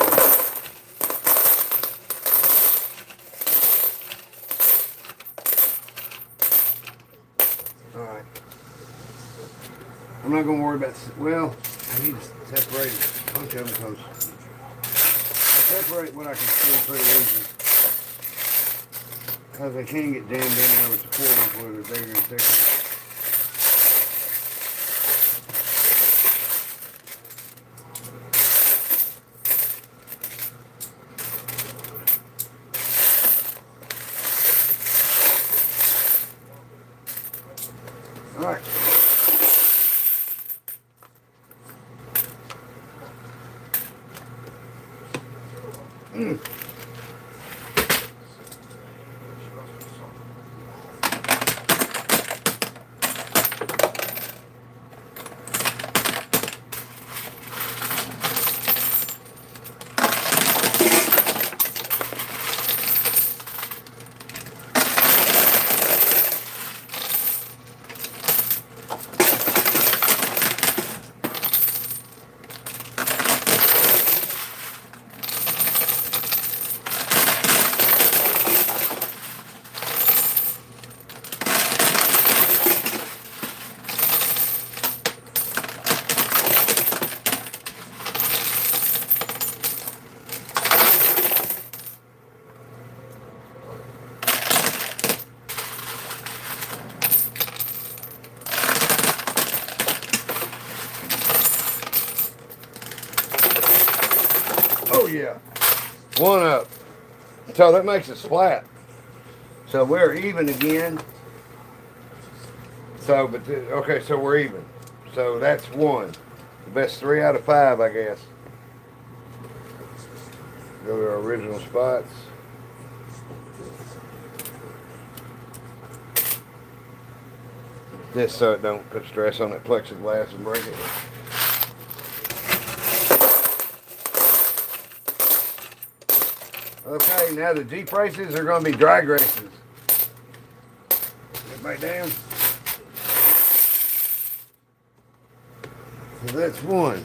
Alright. I'm not going to worry about, well, I need to separate a bunch of them because I separate what I can see pretty easy. Because they can get jammed in there with the quarters where they're bigger and thicker. All right. Oh yeah, one up. So that makes it flat. So we're even again. So, but okay, so we're even. So that's one. The best 3 out of 5, I guess. Go to our original spots. Just so it don't put stress on that plexiglass and break it. Okay, now the Jeep races are going to be drag races. Everybody down? So that's one.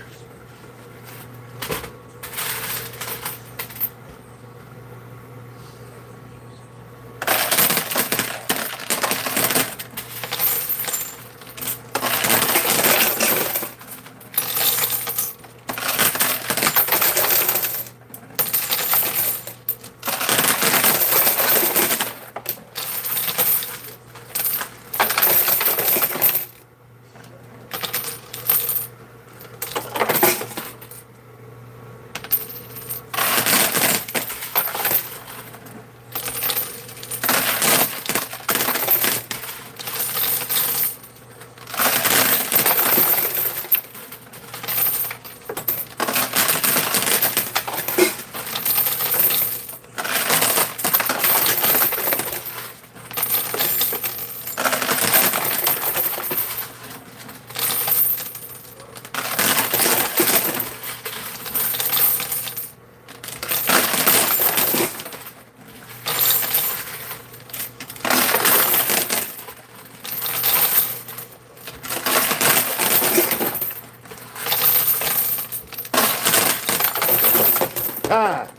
tie.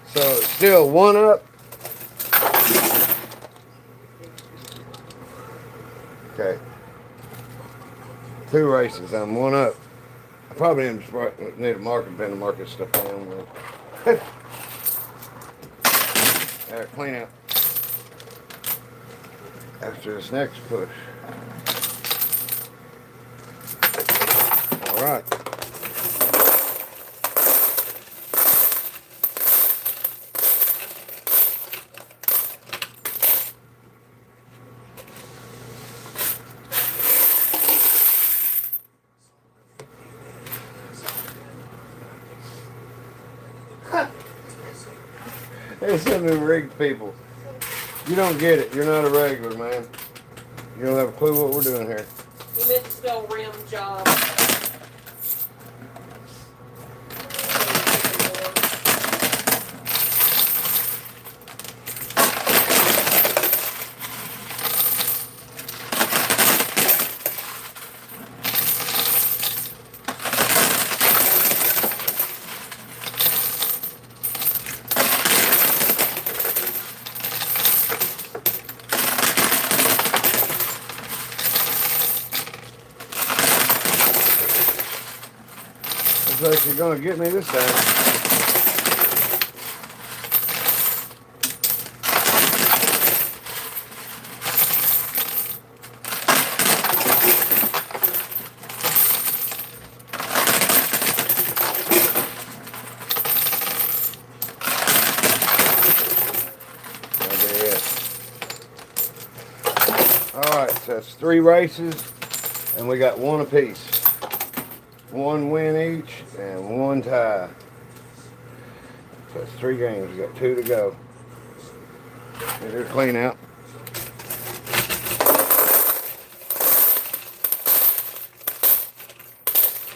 So it's still 1 up. Okay. 2 races. I'm 1 up. I probably need a marker pen to mark this stuff down with. Alright, clean out. After this next push. Alright. There's some of them rigged people. You don't get it. You're not a regular, man. You don't have a clue what we're doing here. You meant to spell rim job. Looks like you're gonna get me this time. Alright, so that's 3 races, and we got 1 apiece. 1 win each, and 1 tie. So that's 3 games, we got 2 to go. Here's clean out.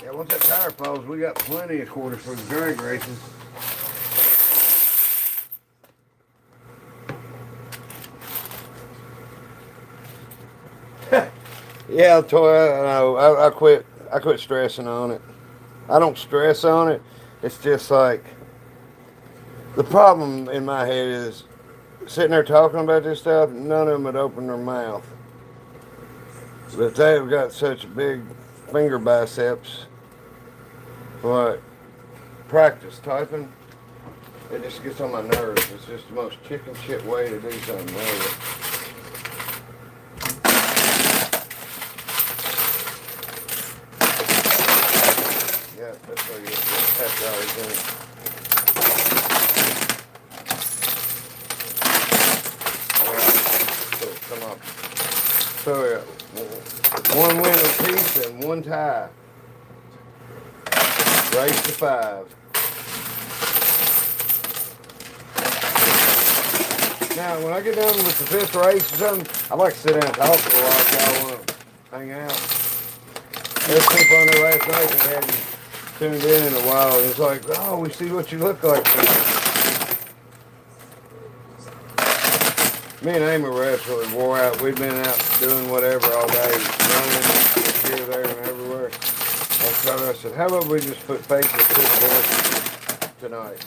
Yeah, once that tire falls, we got plenty of quarters for the drag races. Yeah, Toy, I know. I quit stressing on it. I don't stress on it. It's just like the problem in my head is sitting there talking about this stuff. None of them would open their mouth, but they've got such big finger biceps. But practice typing, it just gets on my nerves. It's just the most chicken shit way to do something. Really. Yeah, that's where you have to always do it. Alright, so come on. So yeah, 1 win apiece and 1 tie. Race to 5. Now, when I get done with the 5th race or something, I like to sit down and talk for a while if y'all want to hang out. There's people on there last night that hadn't tuned in a while. It's like, oh, we see what you look like. Me and Amy were absolutely wore out. We'd been out doing whatever all day, running here, there, and everywhere. And so I said, how about we just put faces to the voice tonight?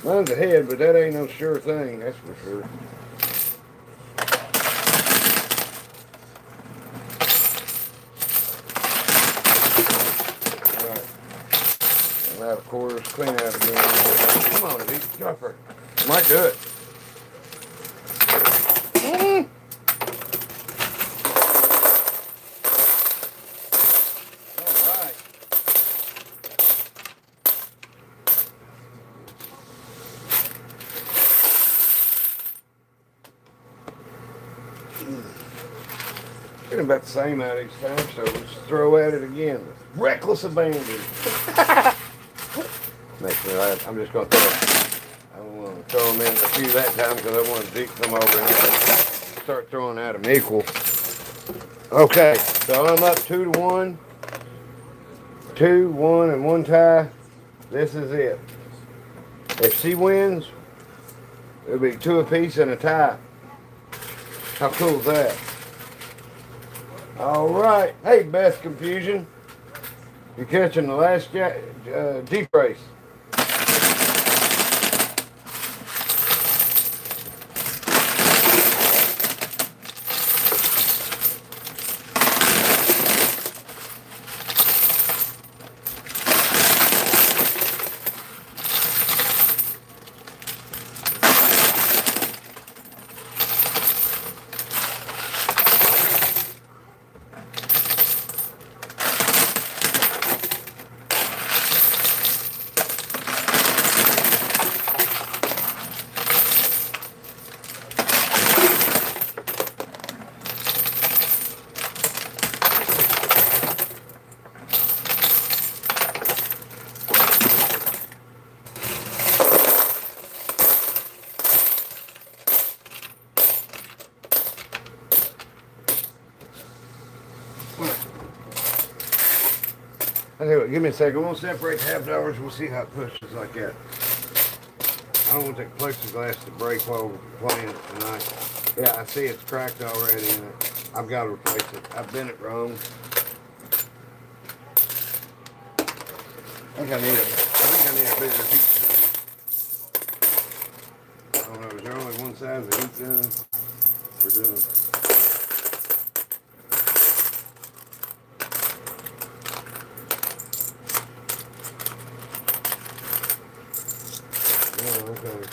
Mine's ahead, but that ain't no sure thing, that's for sure. Alright. I'm out of quarters, clean out again. Come on, Eddie, drop her. Might do it. Alright. Getting about the same out each time, so let's throw at it again. Reckless abandon. Makes me laugh. I'm just going to throw. I'm going to throw them in a few that time because I want to deep them over and start throwing at them equal. Okay, so I'm up 2-1. 2, 1, and 1 tie. This is it. If she wins, it'll be 2 apiece and a tie. How cool is that? All right. Hey, Beth Confusion. You're catching the last Jeep race. Okay, wait, give me a second. We'll separate the half dollars. We'll see how it pushes like that. I don't want the plexiglass to break while we're playing it tonight. Yeah, I see it's cracked already, and I've got to replace it. I've been it wrong. I think I need a bigger heat gun. I don't know. Is there only one size of heat gun? We're doing. Oh, okay.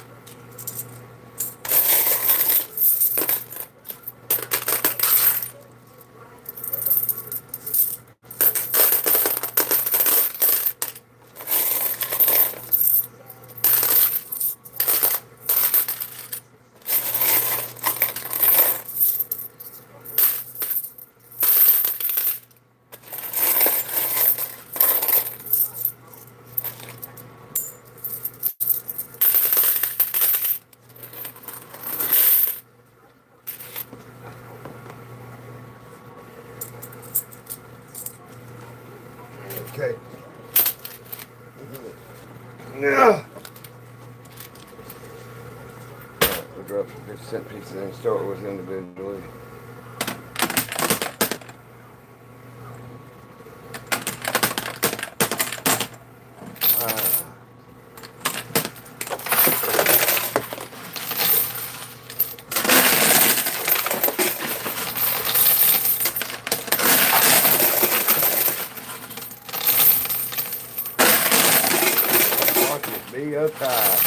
Okay. Yeah. We'll drop some 50-cent pieces and start with individually. Watch it be a tie.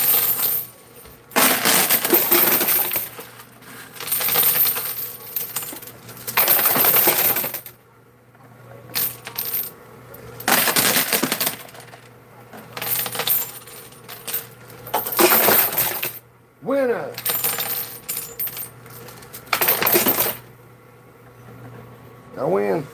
Winner. I win.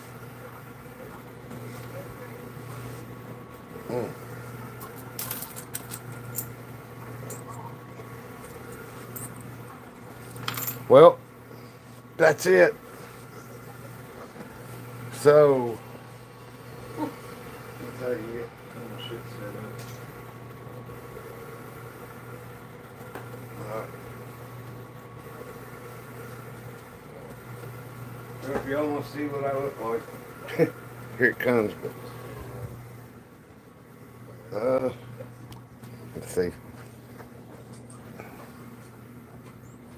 Well, that's it. So, that's how you get shit set up. Well, if y'all want to see what I look like, here it comes. But, let's see.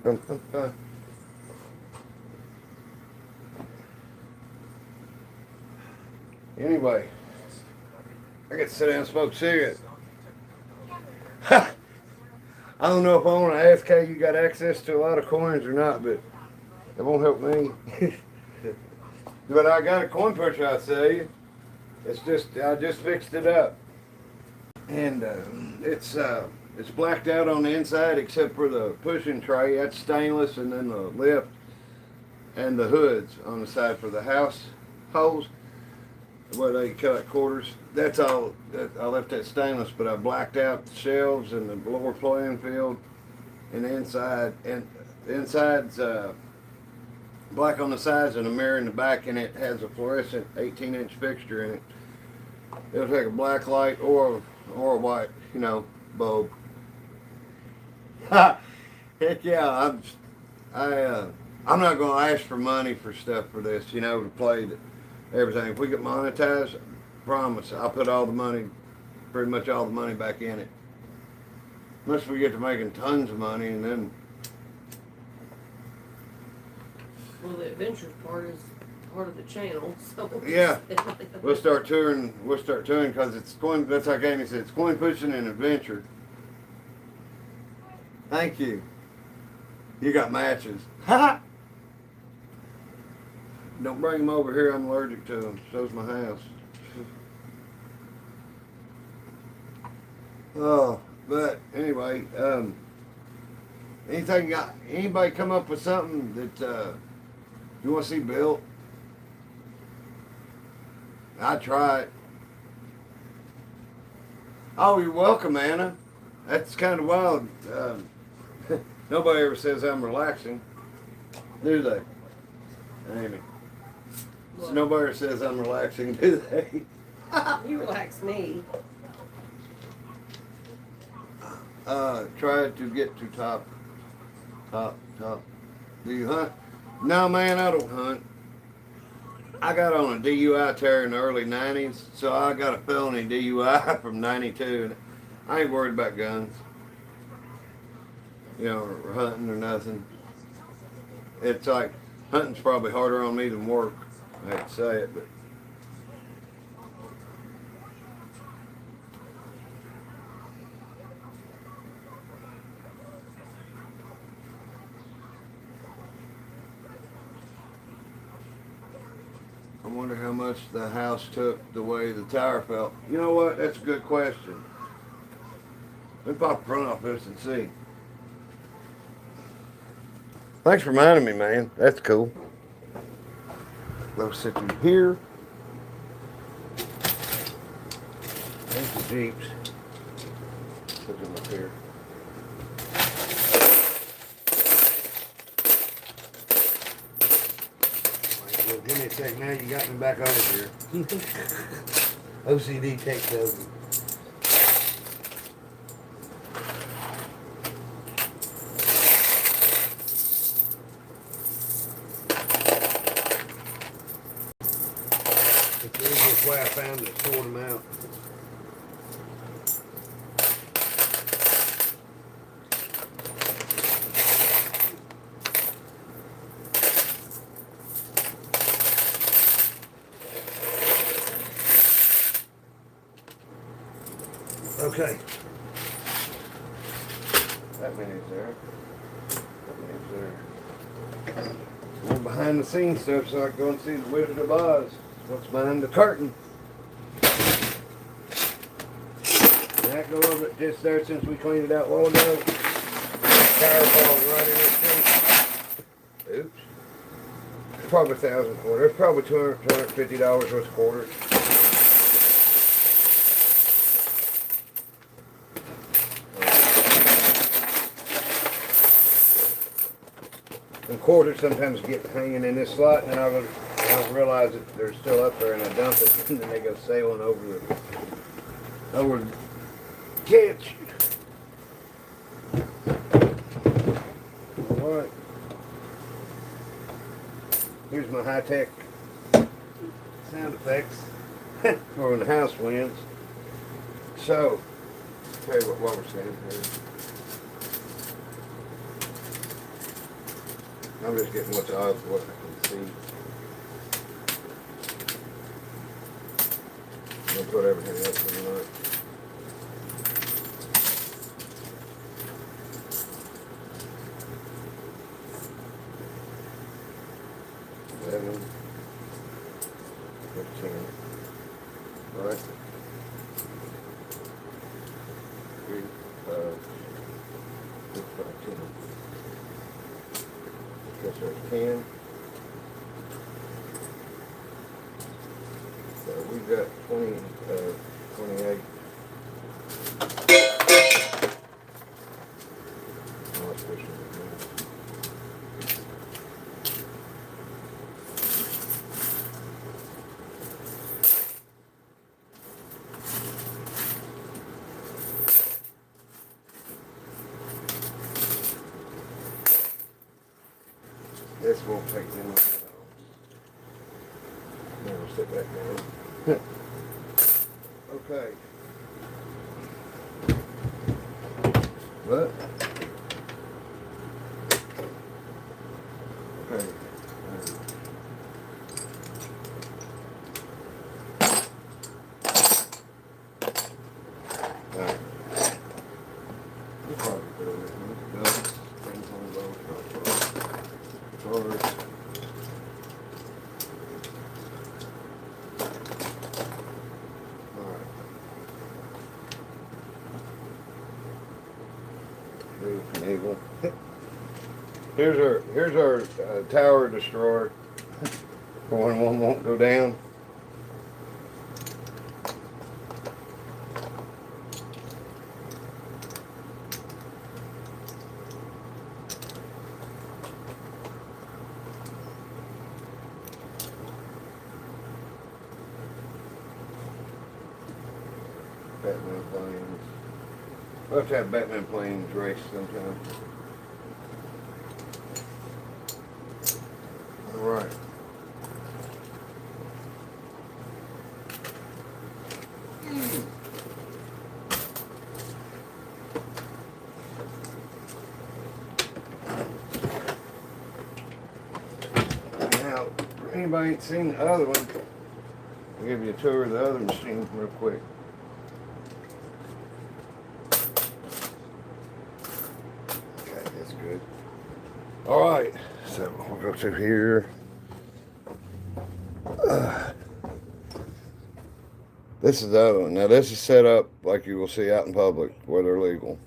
Dun, dun, dun. Anyway, I get to sit down and smoke cigarettes. I don't know if I want to ask how you got access to a lot of coins or not, but it won't help me. But I got a coin pusher, I tell you. I just fixed it up, and it's blacked out on the inside except for the pushing tray. That's stainless, and then the lift and the hoods on the side for the house holes where they cut out quarters. That's all. I left that stainless, but I blacked out the shelves and the lower playing field and the inside. And the inside's black on the sides and a mirror in the back, and it has a fluorescent 18-inch fixture in it. It'll take a black light or a white, bulb. Heck yeah! I'm not going to ask for money for stuff for this, you know, to play everything. If we get monetized, promise, I'll put all the money, pretty much all the money back in it. Unless we get to making tons of money, and then Well, the adventures part is part of the channel, so. yeah, we'll start touring. We'll start touring because it's coin. That's like Amy said. It's coin pushing and adventure. Thank you. You got matches. Ha! Don't bring them over here. I'm allergic to them. So's my house. Oh, but anyway, anybody come up with something that you want to see built? I'd try it. Oh, you're welcome, Anna. That's kind of wild. Nobody ever says I'm relaxing, do they? Amy. So nobody ever says I'm relaxing, do they? You relax me. Try to get to top. Do you hunt? No, man, I don't hunt. I got on a DUI tear in the early 90s, so I got a felony DUI from 92, and I ain't worried about guns. You know, or hunting or nothing. It's like, hunting's probably harder on me than work. I hate to say it, but. I wonder how much the house took the way the tire felt. You know what? That's a good question. Let me pop the front off this and see. Thanks for reminding me, man. That's cool. Let's sit you here. There's the Jeeps. Put them up here. Well, give me a sec now. You got me back over here. OCD takes over. It's the easiest way I found to sort them out. Okay. That many's there. That many's there. More behind the scenes stuff so I can go and see the Wizard of Oz. What's behind the curtain. That go over it just there since we cleaned it out a while ago. Tire falls right in this thing. Oops. Probably 1,000 quarters. There's probably $250 worth of quarters. And quarters sometimes get hanging in this slot, and I don't realize that they're still up there, and I dump it, and then they go sailing over the catch. All right. Here's my high-tech sound effects for when the house wins. So, tell you what we're saying here. I'm just getting what's odd for what I can see. I'll put everything else in the night. Seven, 15, right? 3, 5, 6, 5, 10. Guess there's 10. So we've got 28. Oh, let's push it. This won't take them. Now we'll sit back down. Okay. What? Okay. Alright. We'll probably put everything. Belts, things on the boat, drawers. Alright. Eagle. Here's our tower destroyer for when one won't go down. Batman planes. We'll have to have Batman planes race sometime. Alright. Now, for anybody ain't seen the other one, I'll give you a tour of the other machine real quick. Okay, that's good. Alright, so we'll go through here. This is the other one. Now this is set up like you will see out in public where they're legal.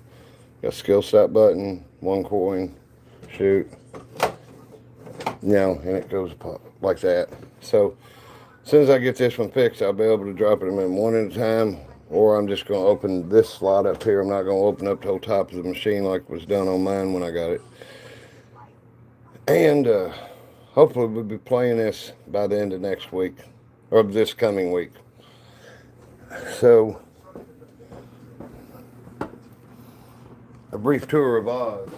Got skill stop button, one coin, shoot. And it goes like that. So as soon as I get this one fixed, I'll be able to drop them in one at a time, or I'm just going to open this slot up here. I'm not going to open up the whole top of the machine like was done on mine when I got it. And hopefully we'll be playing this by the end of next week, or this coming week. So, a brief tour of Oz.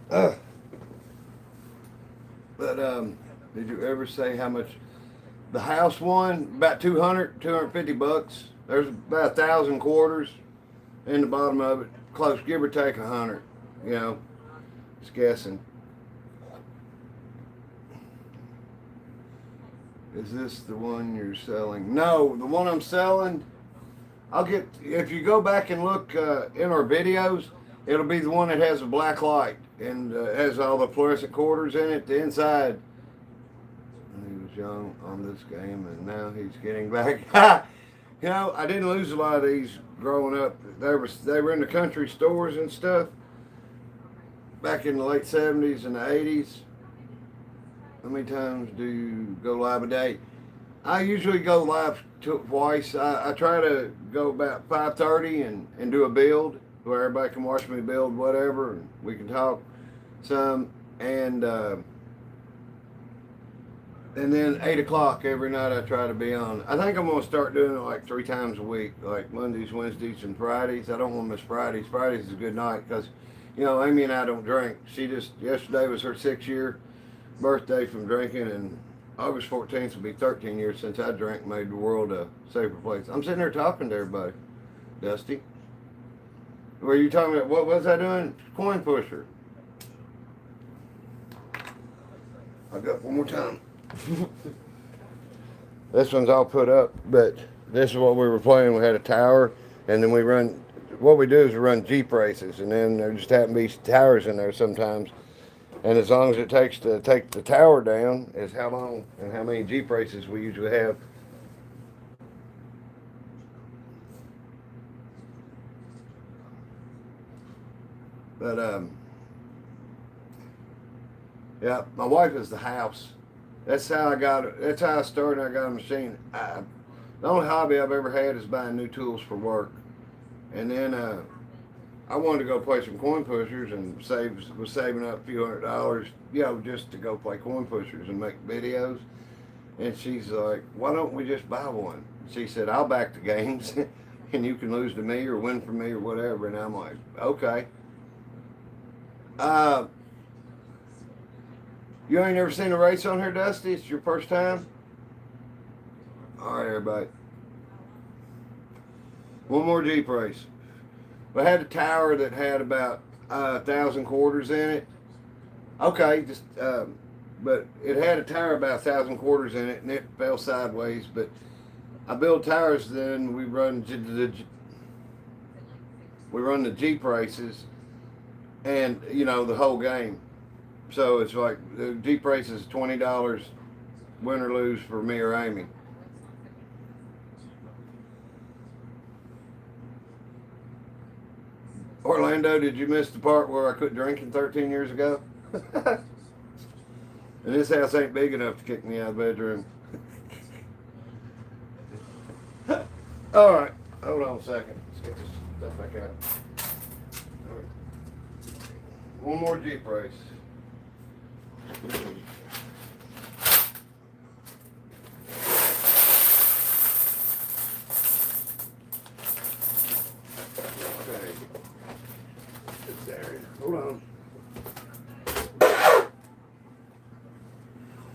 Okay. But did you ever say how much the house won? About 250 bucks. There's about 1,000 quarters in the bottom of it. Close, give or take 100. You know, just guessing. Is this the one you're selling? No, the one I'm selling, if you go back and look in our videos, it'll be the one that has a black light and has all the fluorescent quarters in it. The inside, he was young on this game and now he's getting back. You know, I didn't lose a lot of these growing up. They were in the country stores and stuff back in the late 70s and the 80s. How many times do you go live a day? I usually go live twice. I try to go about 5:30 and do a build where everybody can watch me build whatever and we can talk some. And then 8 o'clock every night I try to be on. I think I'm going to start doing it like 3 times a week, like Mondays, Wednesdays, and Fridays. I don't want to miss Fridays. Fridays is a good night because, you know, Amy and I don't drink. Yesterday was her 6-year birthday from drinking, and August 14th will be 13 years since I drank, made the world a safer place. I'm sitting there talking to everybody. Dusty, were you talking about, what was I doing? Coin pusher. I'll go up one more time. This one's all put up, but this is what we were playing. We had a tower, and then what we do is we run Jeep races, and then there just happen to be towers in there sometimes. And as long as it takes to take the tower down is how long and how many Jeep races we usually have. But yeah, my wife is the house. That's how I got it. That's how I started. I got a machine. The only hobby I've ever had is buying new tools for work. And then I wanted to go play some coin pushers and was saving up a few $100, you know, just to go play coin pushers and make videos. And she's like, why don't we just buy one? She said, I'll back the games and you can lose to me or win for me or whatever. And I'm like, okay. Uh, you ain't never seen a race on here, Dusty? It's your first time? All right, everybody. One more Jeep race. We had a tower that had about 1,000 quarters in it. Okay, just but it had a tower about 1,000 quarters in it, and it fell sideways. But I build towers, then we run the Jeep races, and the whole game. So it's like the Jeep races $20, win or lose for me or Amy. Orlando, did you miss the part where I quit drinking 13 years ago? And this house ain't big enough to kick me out of the bedroom. All right, hold on a second. Let's get this stuff back out. All right. One more Jeep race. Okay. There. Hold on.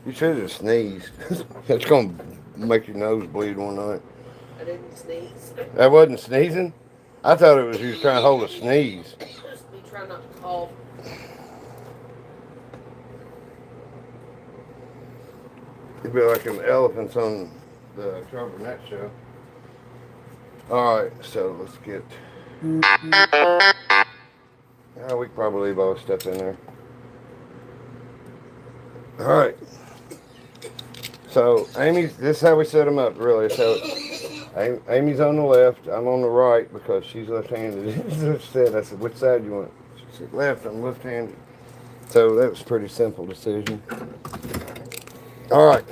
You should have sneezed. That's gonna make your nose bleed one night. I didn't sneeze. That wasn't sneezing? I thought it was you trying to hold a sneeze. Just me trying not to cough. It'd be like them elephants on the Trevor Net show. Alright, so let's get. Yeah, we can probably leave all the stuff in there. Alright. So, this is how we set them up, really. So, Amy's on the left, I'm on the right because she's left-handed. I said, which side do you want? She said, left, I'm left-handed. So, that was a pretty simple decision. Alright.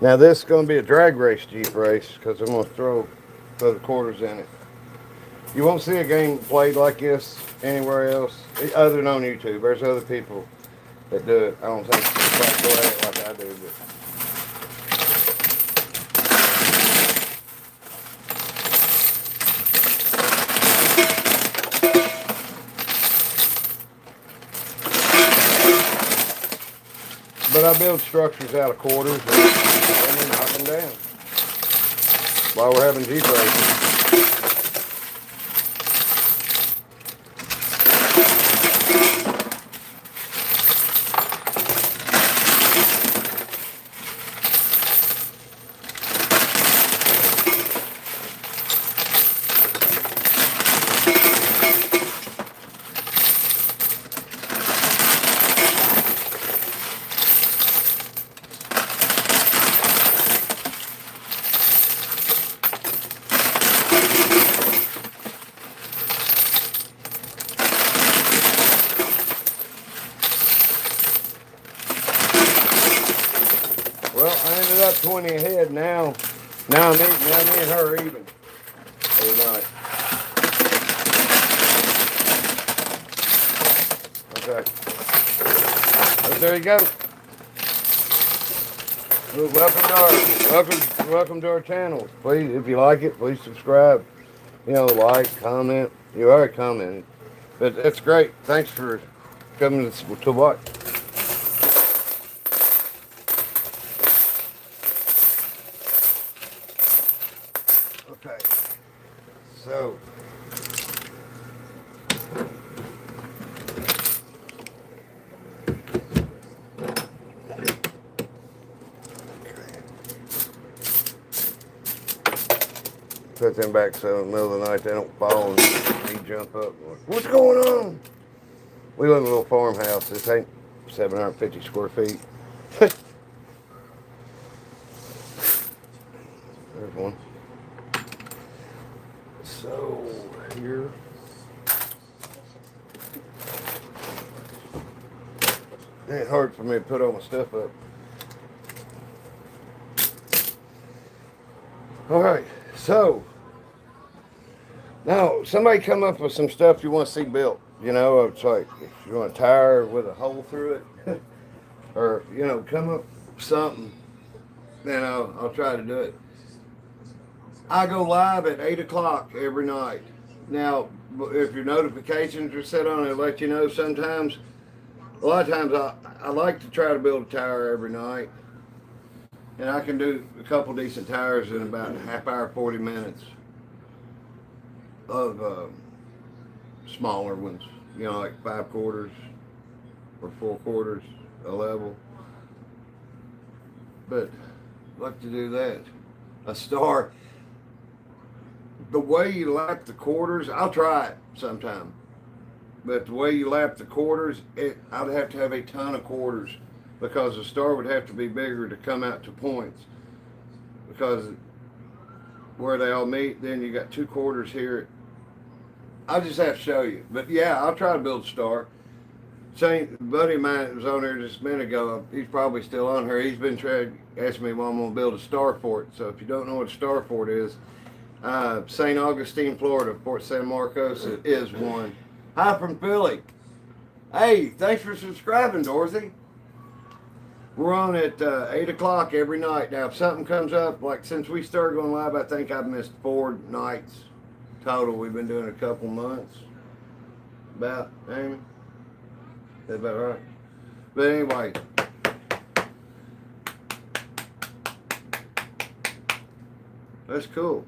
Now, this is going to be a drag race Jeep race because I'm going to throw the quarters in it. You won't see a game played like this anywhere else other than on YouTube. There's other people that do it. I don't think quite go at it like I do, but I build structures out of quarters and then knock them down while we're having Jeep races. Well, I ended up 20 ahead now. Now me and her are even for the night. Okay. Well, there you go. Well, welcome to our channel. Please, if you like it, please subscribe. Like, comment. You already commented, but that's great. Thanks for coming to watch. Okay, so put them back so in the middle of the night they don't fall and he jump up. What's going on? We live in a little farmhouse. This ain't 750 square feet. There's one. So here. It ain't hard for me to put all my stuff up. Alright, so now somebody come up with some stuff you want to see built. It's like if you want a tire with a hole through it, or come up with something, then I'll try to do it. I go live at 8 o'clock every night. Now, if your notifications are set on, it'll let you know sometimes. A lot of times I like to try to build a tire every night. And I can do a couple decent tires in about a half hour, 40 minutes of smaller ones. You know, like 5/4 or 4/4 a level. But I like to do that. A star. The way you lap the quarters, I'll try it sometime. But the way you lap the quarters, I'd have to have a ton of quarters because the star would have to be bigger to come out to points. Because where they all meet, then you got 2/4 here. I'll just have to show you. But yeah, I'll try to build a star. Same buddy of mine that was on there just a minute ago, he's probably still on here. He's been trying to ask me why I'm going to build a star fort. So if you don't know what a star fort is, St. Augustine, Florida, Fort San Marcos is one. Hi from Philly. Hey, thanks for subscribing, Dorothy. We're on at 8 o'clock every night. Now, if something comes up, like since we started going live, I think I've missed 4 nights total. We've been doing a couple months. About, Amy? Is that about right? But anyway. That's cool.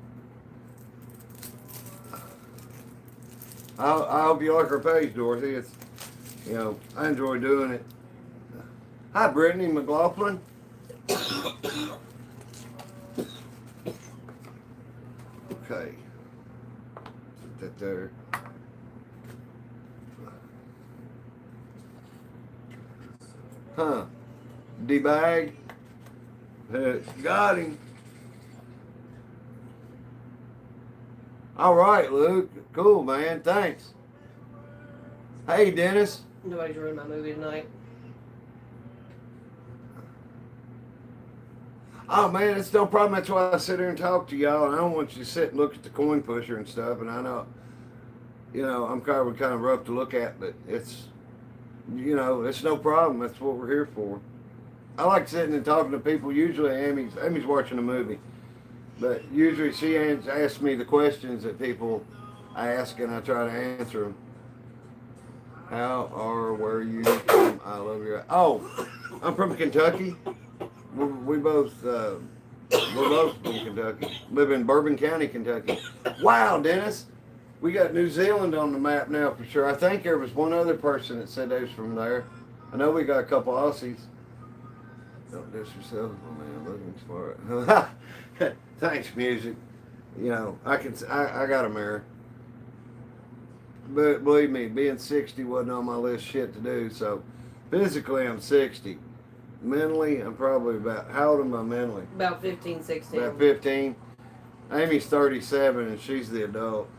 I hope you like our page, Dorothy. It's, you know, I enjoy doing it. Hi, Brittany McLaughlin. Okay. Put that there. Huh. D-bag. Got him. All right, Luke. Cool, man. Thanks. Hey, Dennis. Nobody's ruined my movie tonight. Oh, man, it's no problem. That's why I sit here and talk to y'all. And I don't want you to sit and look at the Coinpusher and stuff. And I know, you know, I'm kind of rough to look at, but it's, you know, it's no problem. That's what we're here for. I like sitting and talking to people. Usually Amy's watching a movie. But usually she asks me the questions that people ask, and I try to answer them. How or where are you from? I love you. Oh, I'm from Kentucky. We're both from Kentucky. Live in Bourbon County, Kentucky. Wow, Dennis. We got New Zealand on the map now for sure. I think there was one other person that said they was from there. I know we got a couple Aussies. Don't diss yourself, my man. Looking smart. Thanks, music. You know, I got a mirror. But believe me, being 60 wasn't on my list shit to do. So physically, I'm 60. Mentally, I'm probably about, how old am I mentally? About 15, 16. About 15. Amy's 37 and she's the adult.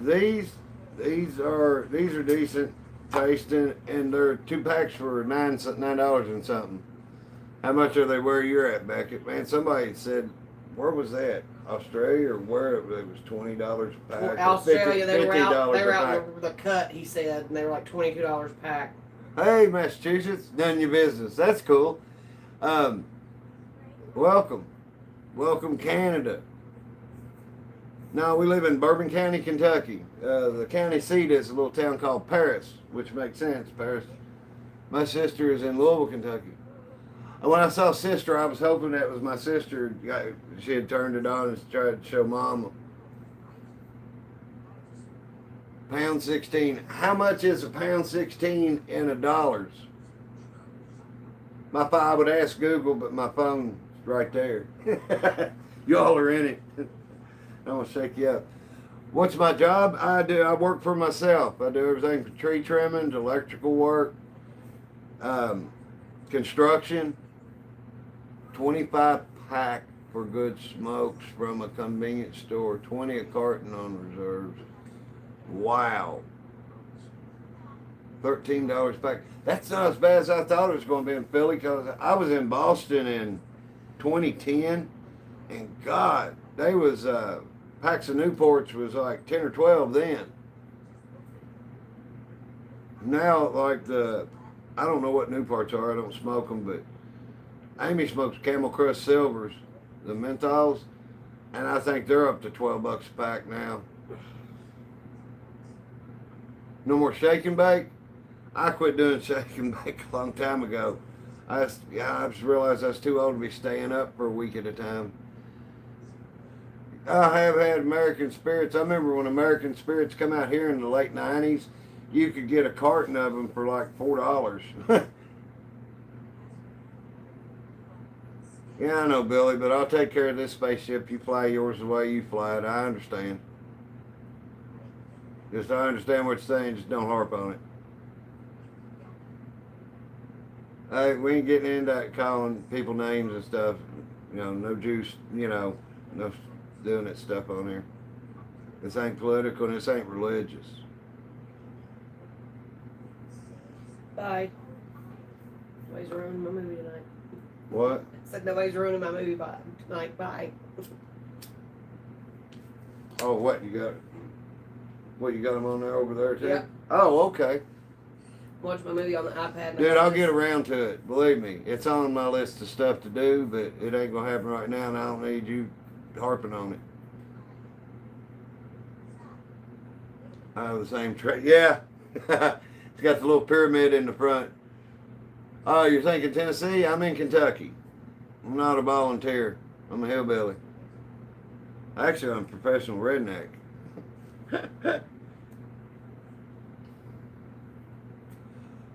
These are decent tasting, and they're 2 packs for $9 and something. How much are they where you're at, Beckett? Man, somebody said, where was that? Australia or where? It was $20 a pack. Well, Australia, they were out $50 in the cut, he said, and they were like $22 a pack. Hey, Massachusetts, none your business. That's cool. Welcome, Canada. No, we live in Bourbon County, Kentucky. The county seat is a little town called Paris, which makes sense. Paris. My sister is in Louisville, Kentucky. And when I saw sister, I was hoping that was my sister. She had turned it on and tried to show Mama. Pound 16. How much is a pound 16 in dollars? I would ask Google, but my phone's right there. Y'all are in it. I'm gonna shake you up. What's my job? I work for myself. I do everything from tree trimming to electrical work, construction. 25 pack for good smokes from a convenience store. 20 a carton on reserves. Wow. $13 a pack. That's not as bad as I thought it was going to be in Philly, because I was in Boston in 2010, and God, they was packs of Newports was like 10 or 12 then. Now, like I don't know what Newports are. I don't smoke them, but Amy smokes Camel Crest Silvers, the menthols. And I think they're up to $12 a pack now. No more shake and bake. I quit doing shake and bake a long time ago. I just realized I was too old to be staying up for a week at a time. I have had American Spirits. I remember when American Spirits come out here in the late 90s, you could get a carton of them for like $4. Yeah, I know, Billy, but I'll take care of this spaceship. You fly yours the way you fly it. I understand. Just I understand what you're saying. Just don't harp on it. Hey, we ain't getting into calling people names and stuff. You know, no juice, no doing that stuff on here. This ain't political and this ain't religious. Bye. Nobody's ruining my movie tonight. What? I said nobody's ruining my movie tonight. Bye. Oh, what you got? What you got them on there over there too? Yeah. Oh, okay. Watch my movie on the iPad. Dude, I'll get around to it. Believe me, it's on my list of stuff to do, but it ain't gonna happen right now, and I don't need you harping on it. I have the same trait. Yeah. It's got the little pyramid in the front. Oh, you're thinking Tennessee? I'm in Kentucky. I'm not a volunteer. I'm a hillbilly. Actually, I'm a professional redneck.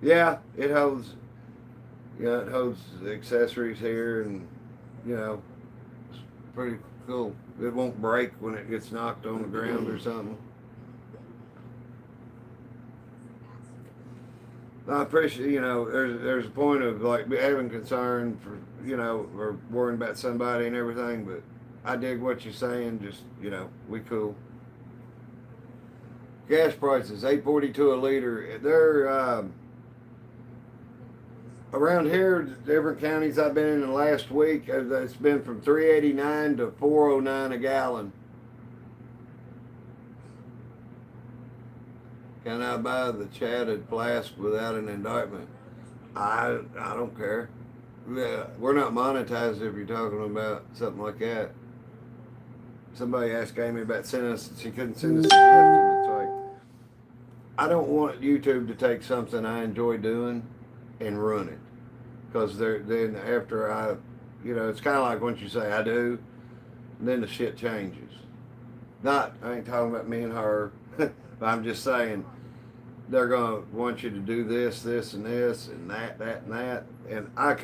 Yeah, it holds accessories here, and it's pretty cool. It won't break when it gets knocked on the ground or something. I appreciate, there's a point of like having concern for, or worrying about somebody and everything, but I dig what you're saying. Just, we cool. Gas prices, $8.42 a liter. They're around here, different counties I've been in the last week, it's been from $3.89 to $4.09 a gallon. Can I buy the chatted flask without an indictment? I don't care. Yeah, we're not monetized if you're talking about something like that. Somebody asked Amy about sending us, she couldn't send us a gift, and it's like, I don't want YouTube to take something I enjoy doing and ruin it. Because then after it's kind of like once you say I do, then the shit changes. I ain't talking about me and her, but I'm just saying they're going to want you to do this, this, and this, and that, and that. And I've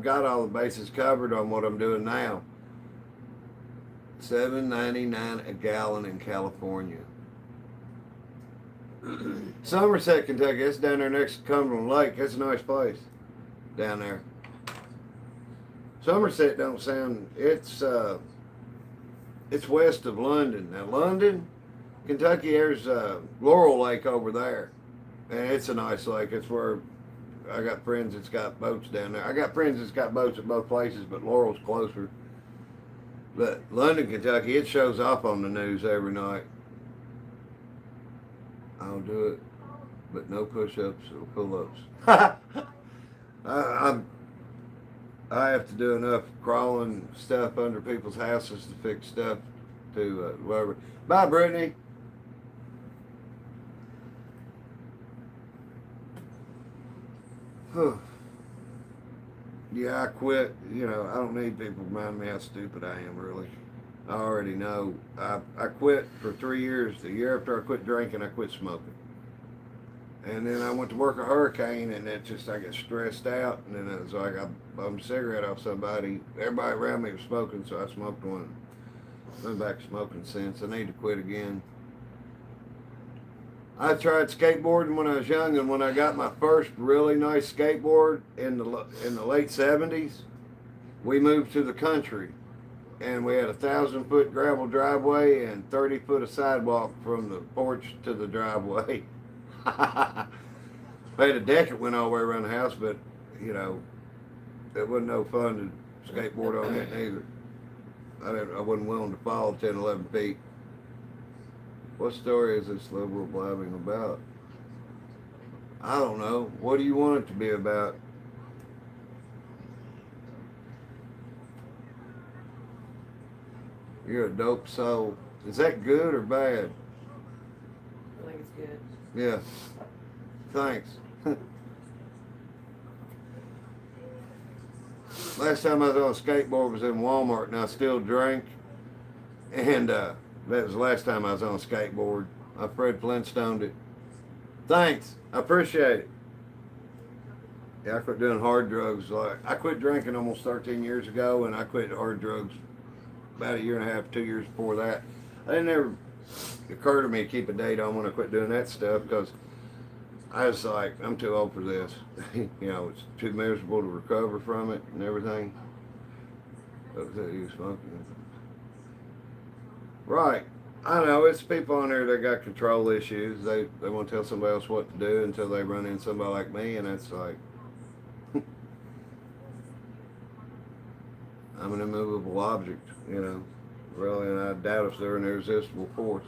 got all the bases covered on what I'm doing now. $7.99 a gallon in California. Somerset, Kentucky. That's down there next to Cumberland Lake. That's a nice place down there. Somerset don't sound. It's west of London. Now London, Kentucky. There's Laurel Lake over there, and it's a nice lake. It's where I got friends that's got boats down there. I got friends that's got boats at both places, but Laurel's closer. But London, Kentucky, it shows up on the news every night. I'll do it, but no push-ups or pull-ups. I have to do enough crawling stuff under people's houses to fix stuff to whatever. Bye, Brittany. Yeah, I quit. I don't need people to remind me how stupid I am, really. I already know. I quit for 3 years. The year after I quit drinking, I quit smoking. And then I went to work a hurricane, and I got stressed out, and then it was like I bummed a cigarette off somebody. Everybody around me was smoking, so I smoked one. I've been back smoking since. I need to quit again. I tried skateboarding when I was young, and when I got my first really nice skateboard in the late 70s, we moved to the country, and we had a 1,000-foot gravel driveway and 30 foot of sidewalk from the porch to the driveway. We had a deck that went all the way around the house, but it wasn't no fun to skateboard on it neither. I wasn't willing to fall 10, 11 feet. What story is this liberal blabbing about? I don't know. What do you want it to be about? You're a dope soul. Is that good or bad? I think it's good. Yeah. Thanks. Last time I was on a skateboard was in Walmart and I still drank. And that was the last time I was on a skateboard. I Fred Flintstoned it. Thanks. I appreciate it. Yeah, I quit doing hard drugs. Like I quit drinking almost 13 years ago, and I quit hard drugs about a year and a half, 2 years before that. I didn't ever occur to me to keep a date on when I quit doing that stuff because I was like, I'm too old for this. You know, it's too miserable to recover from it and everything. That you smoking. Right. I know it's people on there that got control issues. They want to tell somebody else what to do until they run into somebody like me, and it's like I'm an immovable object, you know. Really, and I doubt if they're an irresistible force.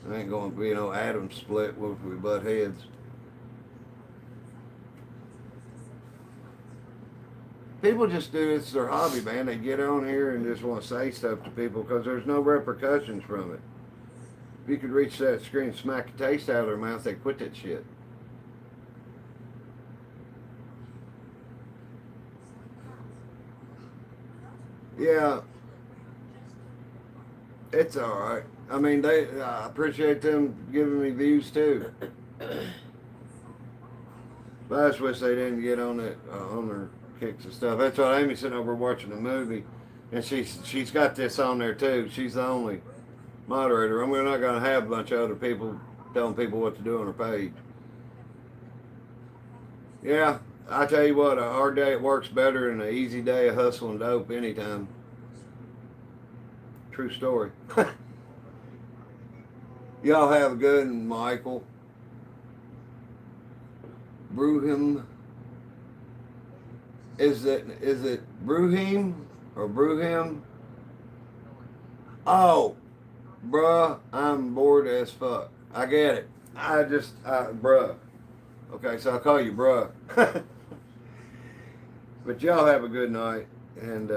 There ain't going to be no atom split if we butt heads. People just do it's their hobby, man. They get on here and just want to say stuff to people because there's no repercussions from it. If you could reach that screen and smack a taste out of their mouth, they quit that shit. Yeah, it's all right. I mean, I appreciate them giving me views too. But I just wish they didn't get on it on their kicks and stuff. That's why Amy's sitting over watching a movie, and she's got this on there too. She's the only moderator. And we're not going to have a bunch of other people telling people what to do on her page. Yeah, I tell you what, a hard day at work's better than an easy day of hustling dope anytime. True story. Y'all have a good one, Michael. Bruhim. Is it Bruhim or Bruhim? Oh, bruh, I'm bored as fuck. I get it. Bruh. Okay, so I'll call you bruh. But y'all have a good night, and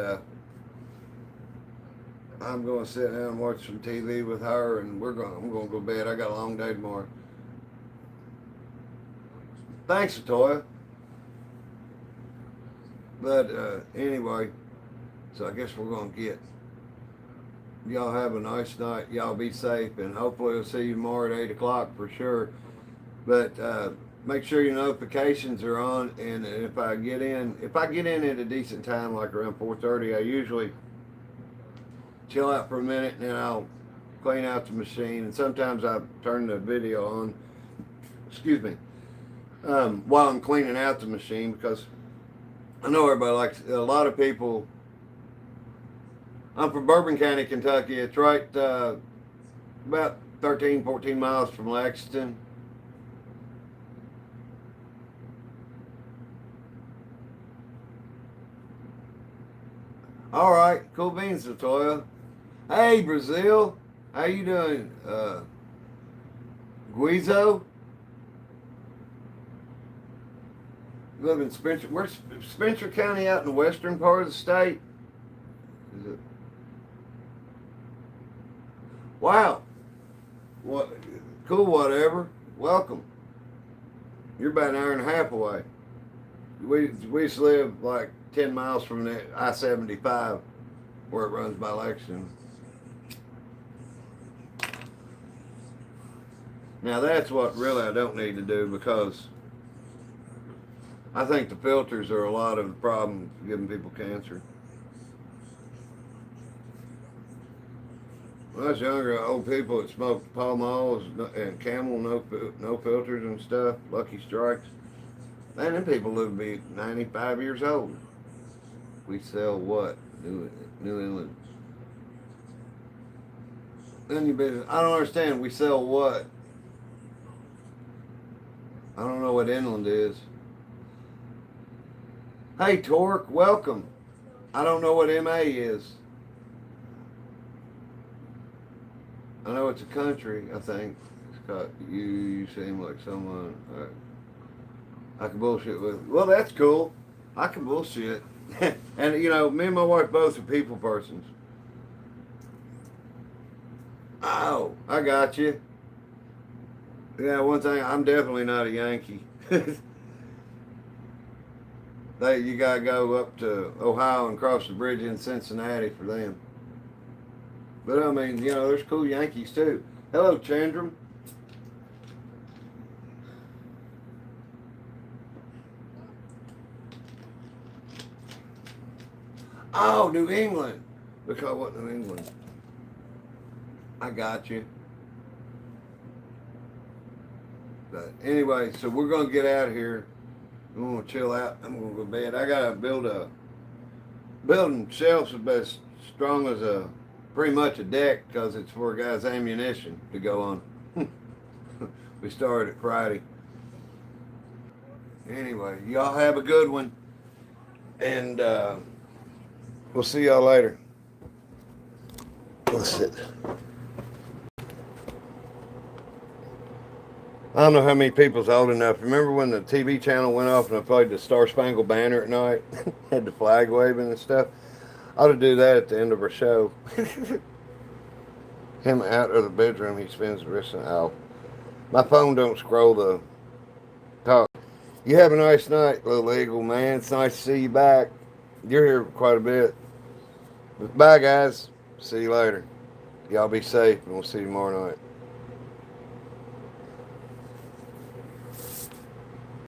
I'm going to sit down and watch some TV with her, and I'm going to go to bed. I got a long day tomorrow. Thanks, Latoya. But anyway, so I guess we're going to get. Y'all have a nice night. Y'all be safe, and hopefully we'll see you tomorrow at 8 o'clock for sure. But make sure your notifications are on, and if I get in at a decent time, like around 4:30, I usually chill out for a minute, and then I'll clean out the machine. And sometimes I turn the video on. Excuse me. While I'm cleaning out the machine, because I know everybody likes a lot of people. I'm from Bourbon County, Kentucky. It's right about 13, 14 miles from Lexington. All right, cool beans, Latoya. Hey, Brazil, how you doing? Guizo? You live in Spencer. Where's Spencer County out in the western part of the state? Is it? Wow. What? Cool, whatever. Welcome. You're about an hour and a half away. We used to live like 10 miles from the I-75 where it runs by Lexington. Now that's what really I don't need to do, because I think the filters are a lot of the problem giving people cancer. When I was younger, old people that smoked Pall Malls and Camel, no filters and stuff, Lucky Strikes, man, them people live to be 95 years old. We sell what? New England. Then you business. I don't understand. We sell what? I don't know what inland is. Hey, Torque, welcome. I don't know what MA is. I know it's a country, I think. It's got, you seem like someone I can bullshit with. Well, that's cool. I can bullshit. And, you know, me and my wife both are people persons. Oh, I got you. Yeah, one thing, I'm definitely not a Yankee. You gotta go up to Ohio and cross the bridge in Cincinnati for them. But I mean, there's cool Yankees too. Hello, Chandram. Oh, New England. Because what, New England? I got you. But anyway, so we're gonna get out of here. I'm gonna chill out. I'm gonna go to bed. I gotta building shelves as strong as pretty much a deck because it's for a guy's ammunition to go on. We started it Friday. Anyway, y'all have a good one, and we'll see y'all later. Let's sit. I don't know how many people's old enough. Remember when the TV channel went off and I played the Star Spangled Banner at night? Had the flag waving and stuff. I ought to do that at the end of our show. Him out of the bedroom, he spends the rest of the hour. My phone don't scroll the talk. You have a nice night, little eagle, man. It's nice to see you back. You're here quite a bit. But bye, guys. See you later. Y'all be safe, and we'll see you tomorrow night.